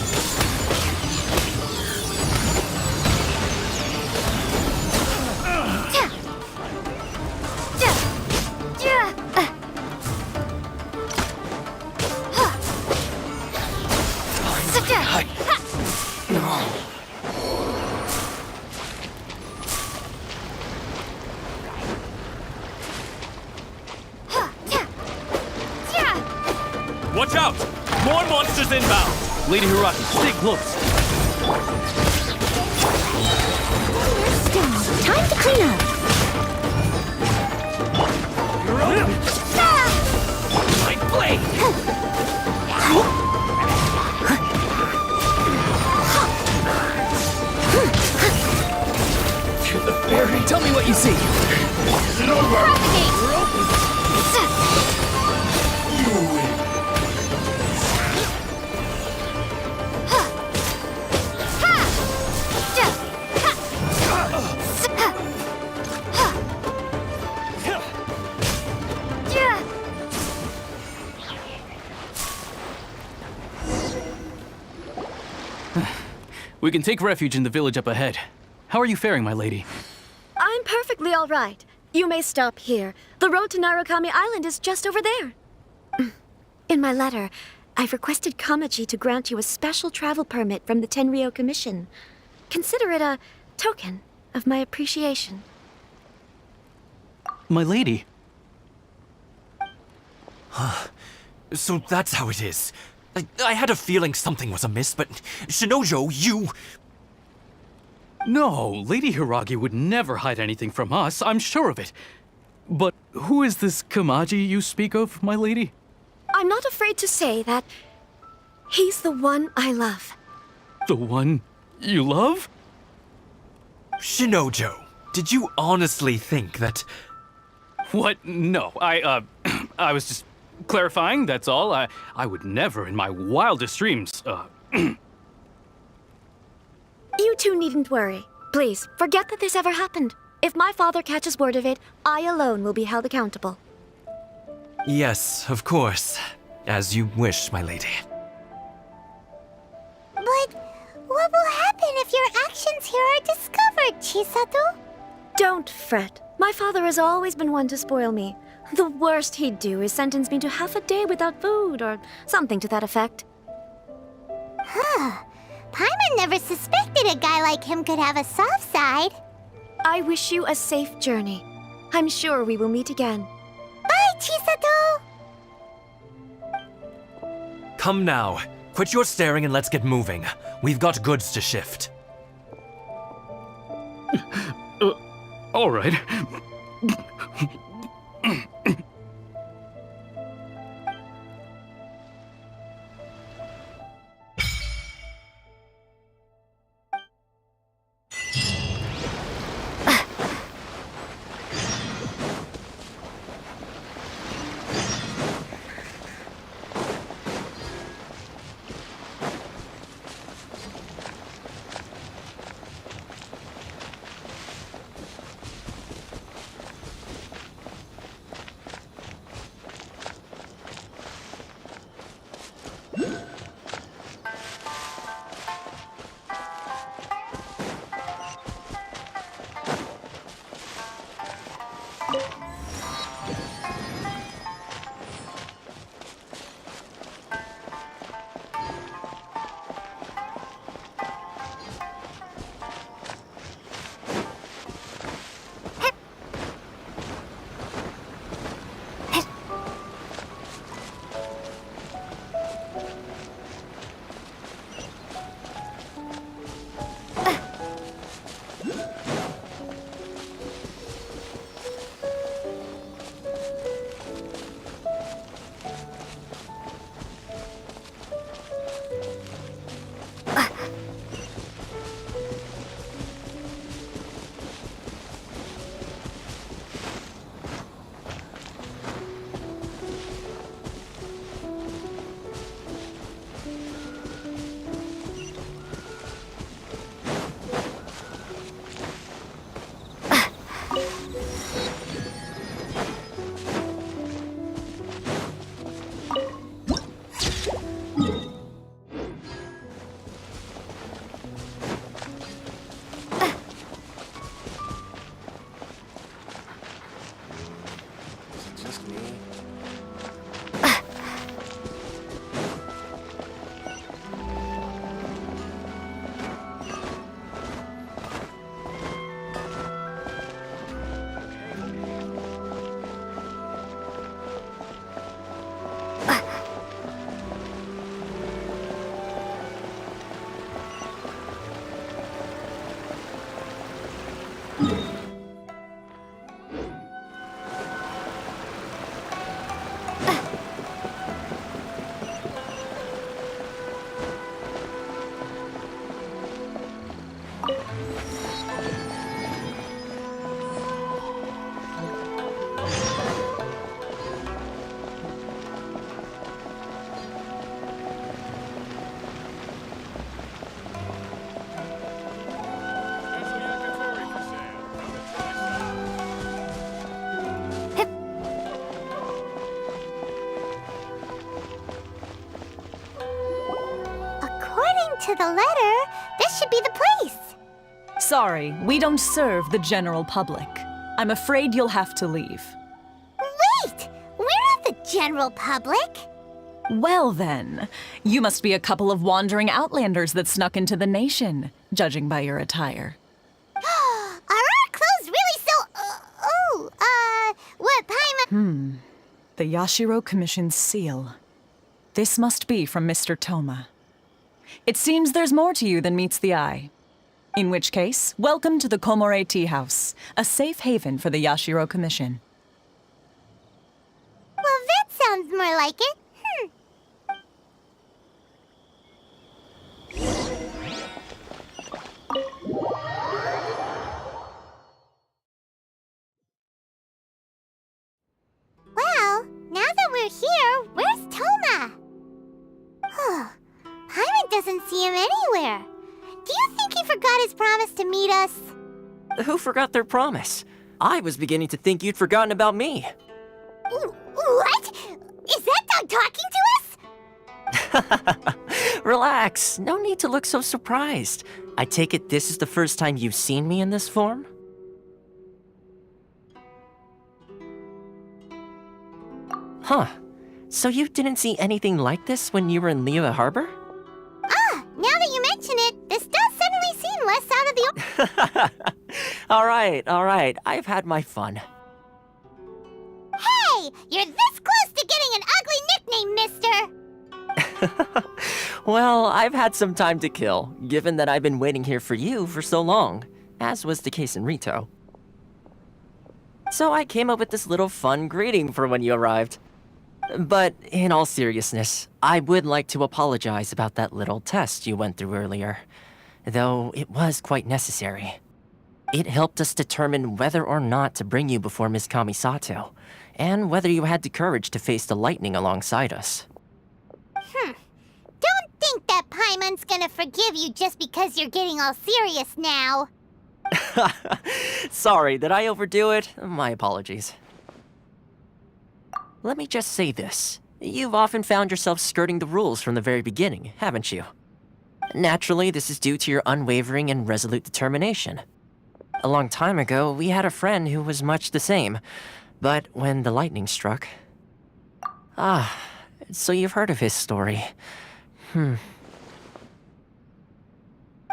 Watch out! More monsters inbound! Lady Hiraki, stay close. Time to clean up! My blade! You're the fairy. Tell me what you see. We can take refuge in the village up ahead. How are you faring, my lady? I'm perfectly all right. You may stop here. The road to Narukami Island is just over there. In my letter, I've requested Kamaji to grant you a special travel permit from the Tenryou Commission. Consider it a token of my appreciation. My lady. So that's how it is. I had a feeling something was amiss, but Shinojo, you... No, Lady Hiragi would never hide anything from us, I'm sure of it. But who is this Kamaji you speak of, my lady? I'm not afraid to say that he's the one I love. The one you love? Shinojo, did you honestly think that... What? No, I was just clarifying, that's all. I would never in my wildest dreams, You two needn't worry. Please, forget that this ever happened. If my father catches word of it, I alone will be held accountable. Yes, of course. As you wish, my lady. But what will happen if your actions here are discovered, Chisato? Don't fret. My father has always been one to spoil me. The worst he'd do is sentence me to half a day without food, or something to that effect. Huh. Paimon never suspected a guy like him could have a soft side. I wish you a safe journey. I'm sure we will meet again. Bye, Chisato! Come now. Quit your staring and let's get moving. We've got goods to shift. All right. According to the letter, this should be the place. Sorry, we don't serve the general public. I'm afraid you'll have to leave. Wait! We're not the general public. Well then, you must be a couple of wandering outlanders that snuck into the nation, judging by your attire. Are our clothes really so... what Paimon... The Yashiro Commission's seal. This must be from Mr. Toma. It seems there's more to you than meets the eye. In which case, welcome to the Komore Tea House, a safe haven for the Yashiro Commission. Well, that sounds more like it. Well, now that we're here, where's Toma? Paimon doesn't see him anywhere. Do you think he forgot his promise to meet us? Who forgot their promise? I was beginning to think you'd forgotten about me. What? Is that dog talking to us? Relax, no need to look so surprised. I take it this is the first time you've seen me in this form? Huh. So you didn't see anything like this when you were in Liyue Harbor? Now that you mention it, this does suddenly seem less out of the... Alright, I've had my fun. Hey! You're this close to getting an ugly nickname, mister! Well, I've had some time to kill, given that I've been waiting here for you for so long, as was the case in Rito. So I came up with this little fun greeting for when you arrived. But in all seriousness, I would like to apologize about that little test you went through earlier, though it was quite necessary. It helped us determine whether or not to bring you before Ms. Kamisato, and whether you had the courage to face the lightning alongside us. Don't think that Paimon's gonna forgive you just because you're getting all serious now. Sorry, did I overdo it? My apologies. Let me just say this. You've often found yourself skirting the rules from the very beginning, haven't you? Naturally, this is due to your unwavering and resolute determination. A long time ago, we had a friend who was much the same, but when the lightning struck... so you've heard of his story.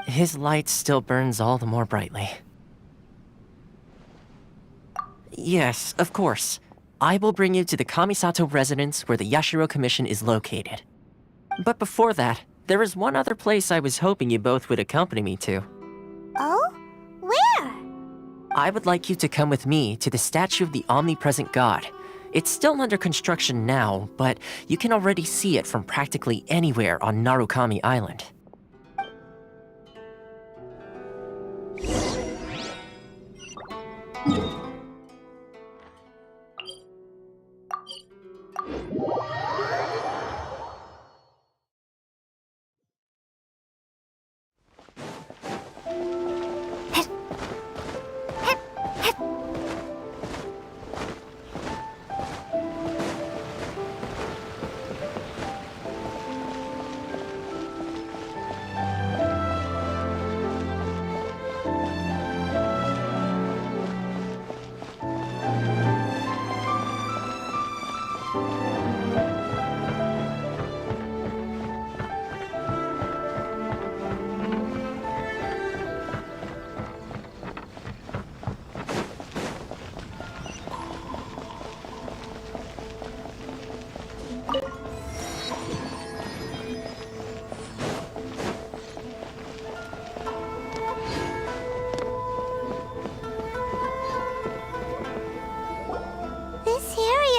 His light still burns all the more brightly. Yes, of course. I will bring you to the Kamisato residence where the Yashiro Commission is located. But before that, there is one other place I was hoping you both would accompany me to. Oh? Where? I would like you to come with me to the statue of the omnipresent god. It's still under construction now, but you can already see it from practically anywhere on Narukami Island.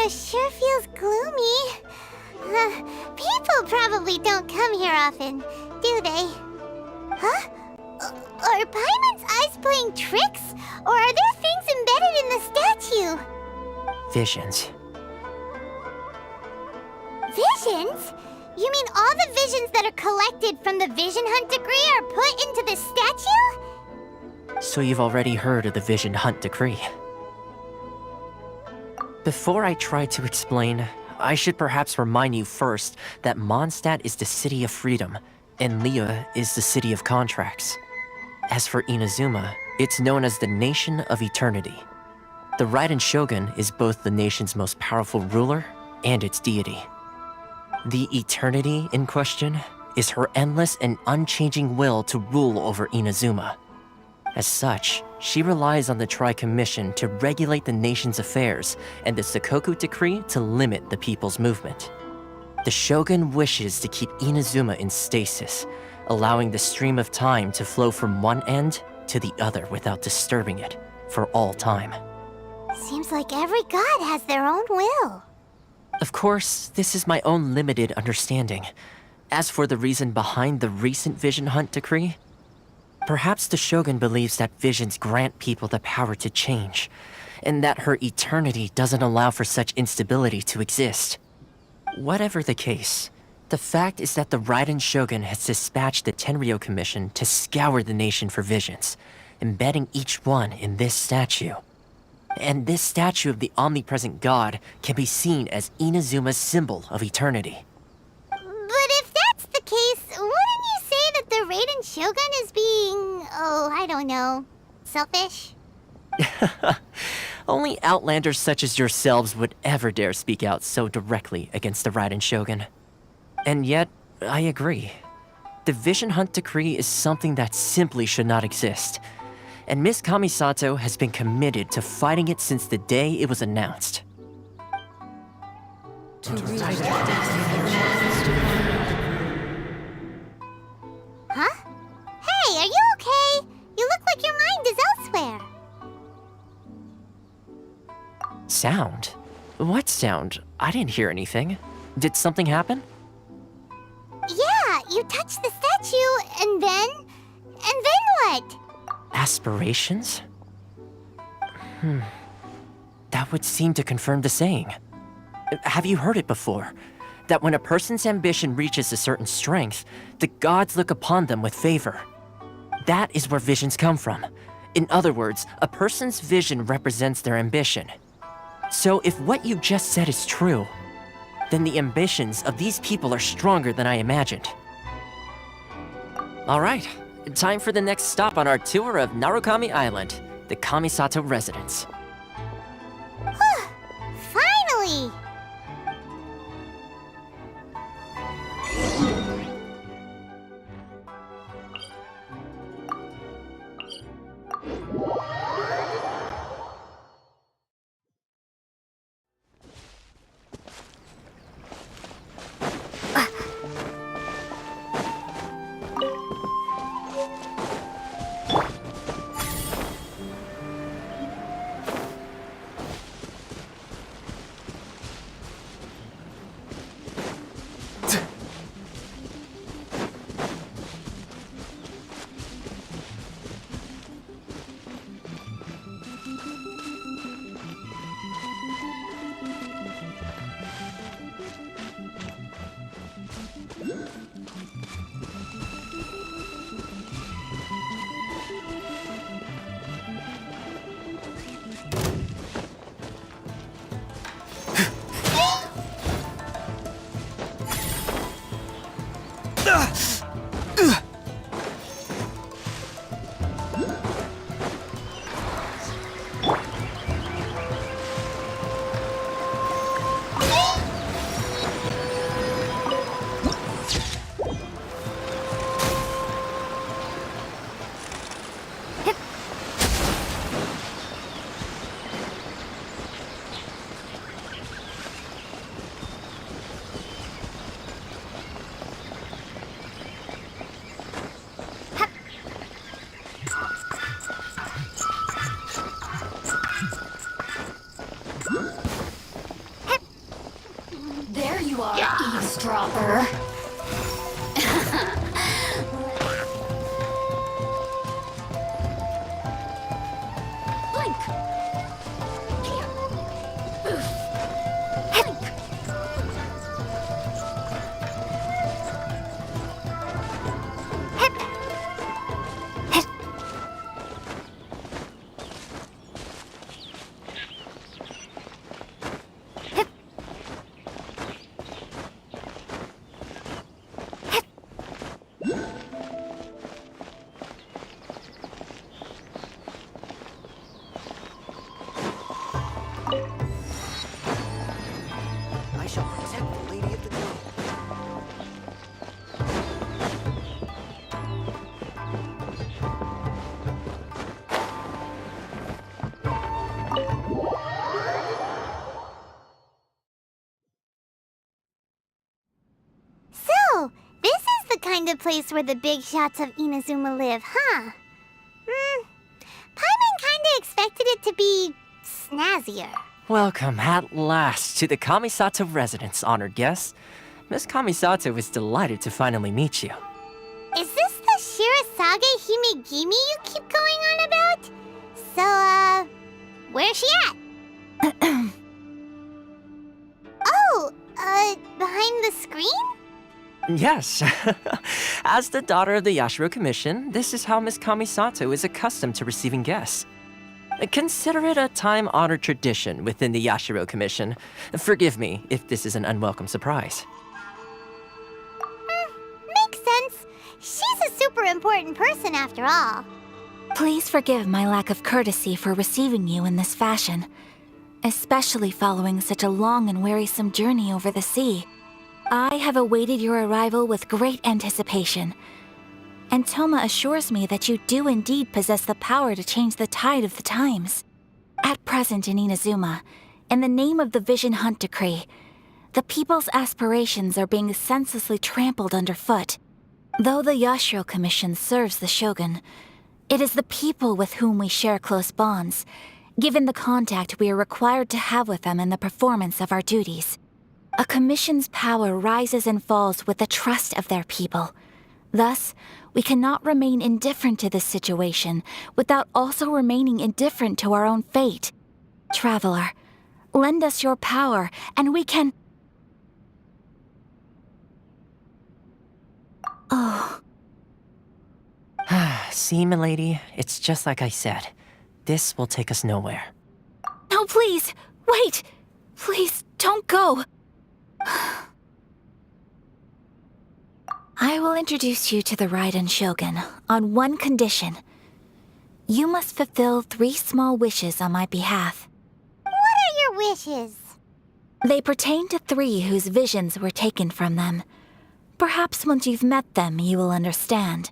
Sure feels gloomy. People probably don't come here often, do they? Huh? Or Are Paimon's eyes playing tricks? Or are there things embedded in the statue? Visions. Visions? You mean all the visions that are collected from the Vision Hunt decree are put into this statue? So you've already heard of the Vision Hunt decree. Before I try to explain, I should perhaps remind you first that Mondstadt is the city of freedom, and Liyue is the city of contracts. As for Inazuma, it's known as the Nation of Eternity. The Raiden Shogun is both the nation's most powerful ruler and its deity. The Eternity in question is her endless and unchanging will to rule over Inazuma. As such, she relies on the Tri-Commission to regulate the nation's affairs and the Sakoku Decree to limit the people's movement. The Shogun wishes to keep Inazuma in stasis, allowing the stream of time to flow from one end to the other without disturbing it for all time. Seems like every god has their own will. Of course, this is my own limited understanding. As for the reason behind the recent Vision Hunt decree, perhaps the Shogun believes that visions grant people the power to change, and that her eternity doesn't allow for such instability to exist. Whatever the case, the fact is that the Raiden Shogun has dispatched the Tenryo Commission to scour the nation for visions, embedding each one in this statue. And this statue of the omnipresent god can be seen as Inazuma's symbol of eternity. But if that's the case, wouldn't you say that the Raiden Shogun is being, I don't know, selfish? Only outlanders such as yourselves would ever dare speak out so directly against the Raiden Shogun. And yet, I agree. The Vision Hunt decree is something that simply should not exist. And Miss Kamisato has been committed to fighting it since the day it was announced. Huh? Hey, are you okay? You look like your mind is elsewhere. Sound? What sound? I didn't hear anything. Did something happen? Yeah, you touched the statue, and then what? Aspirations? That would seem to confirm the saying. Have you heard it before? That when a person's ambition reaches a certain strength, the gods look upon them with favor. That is where visions come from. In other words, a person's vision represents their ambition. So if what you just said is true, then the ambitions of these people are stronger than I imagined. All right, time for the next stop on our tour of Narukami Island, the Kamisato residence. Finally! There you are, eavesdropper. kind of place where the big shots of Inazuma live, huh? Paimon kinda expected it to be snazzier. Welcome at last to the Kamisato residence, honored guests. Miss Kamisato is delighted to finally meet you. Is this the Shirasage Himegimi you keep going on about? So, where's she at? Oh, behind the screen? Yes. As the daughter of the Yashiro Commission, this is how Miss Kamisato is accustomed to receiving guests. Consider it a time-honored tradition within the Yashiro Commission. Forgive me if this is an unwelcome surprise. Makes sense. She's a super important person after all. Please forgive my lack of courtesy for receiving you in this fashion, especially following such a long and wearisome journey over the sea. I have awaited your arrival with great anticipation, and Toma assures me that you do indeed possess the power to change the tide of the times. At present in Inazuma, in the name of the Vision Hunt Decree, the people's aspirations are being senselessly trampled underfoot. Though the Yashiro Commission serves the Shogun, it is the people with whom we share close bonds, given the contact we are required to have with them in the performance of our duties. A commission's power rises and falls with the trust of their people. Thus, we cannot remain indifferent to this situation without also remaining indifferent to our own fate. Traveler, lend us your power, and we can... Oh. See, milady, it's just like I said. This will take us nowhere. No, please! Wait! Please, don't go! I will introduce you to the Raiden Shogun on one condition. You must fulfill 3 small wishes on my behalf. What are your wishes? They pertain to 3 whose visions were taken from them. Perhaps once you've met them, you will understand.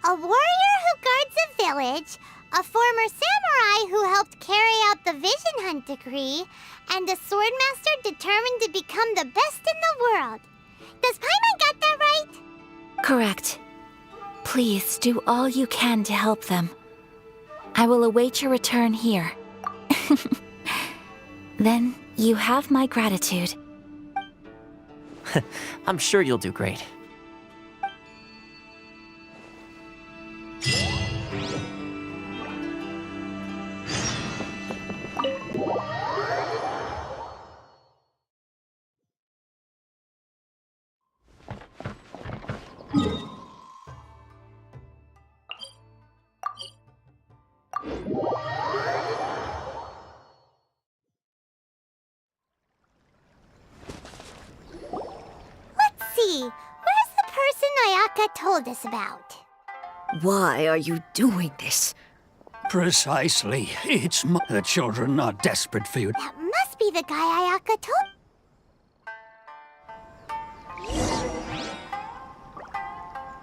A warrior who guards a village, a former samurai who helped carry out the Vision Hunt Decree, and a swordmaster determined to become the best in the world. Does Paimon got that right? Correct. Please do all you can to help them. I will await your return here. Then you have my gratitude. I'm sure you'll do great. Let's see. Where's the person Ayaka told us about? Why are you doing this? Precisely. The children are desperate for you. That must be the guy Ayaka told.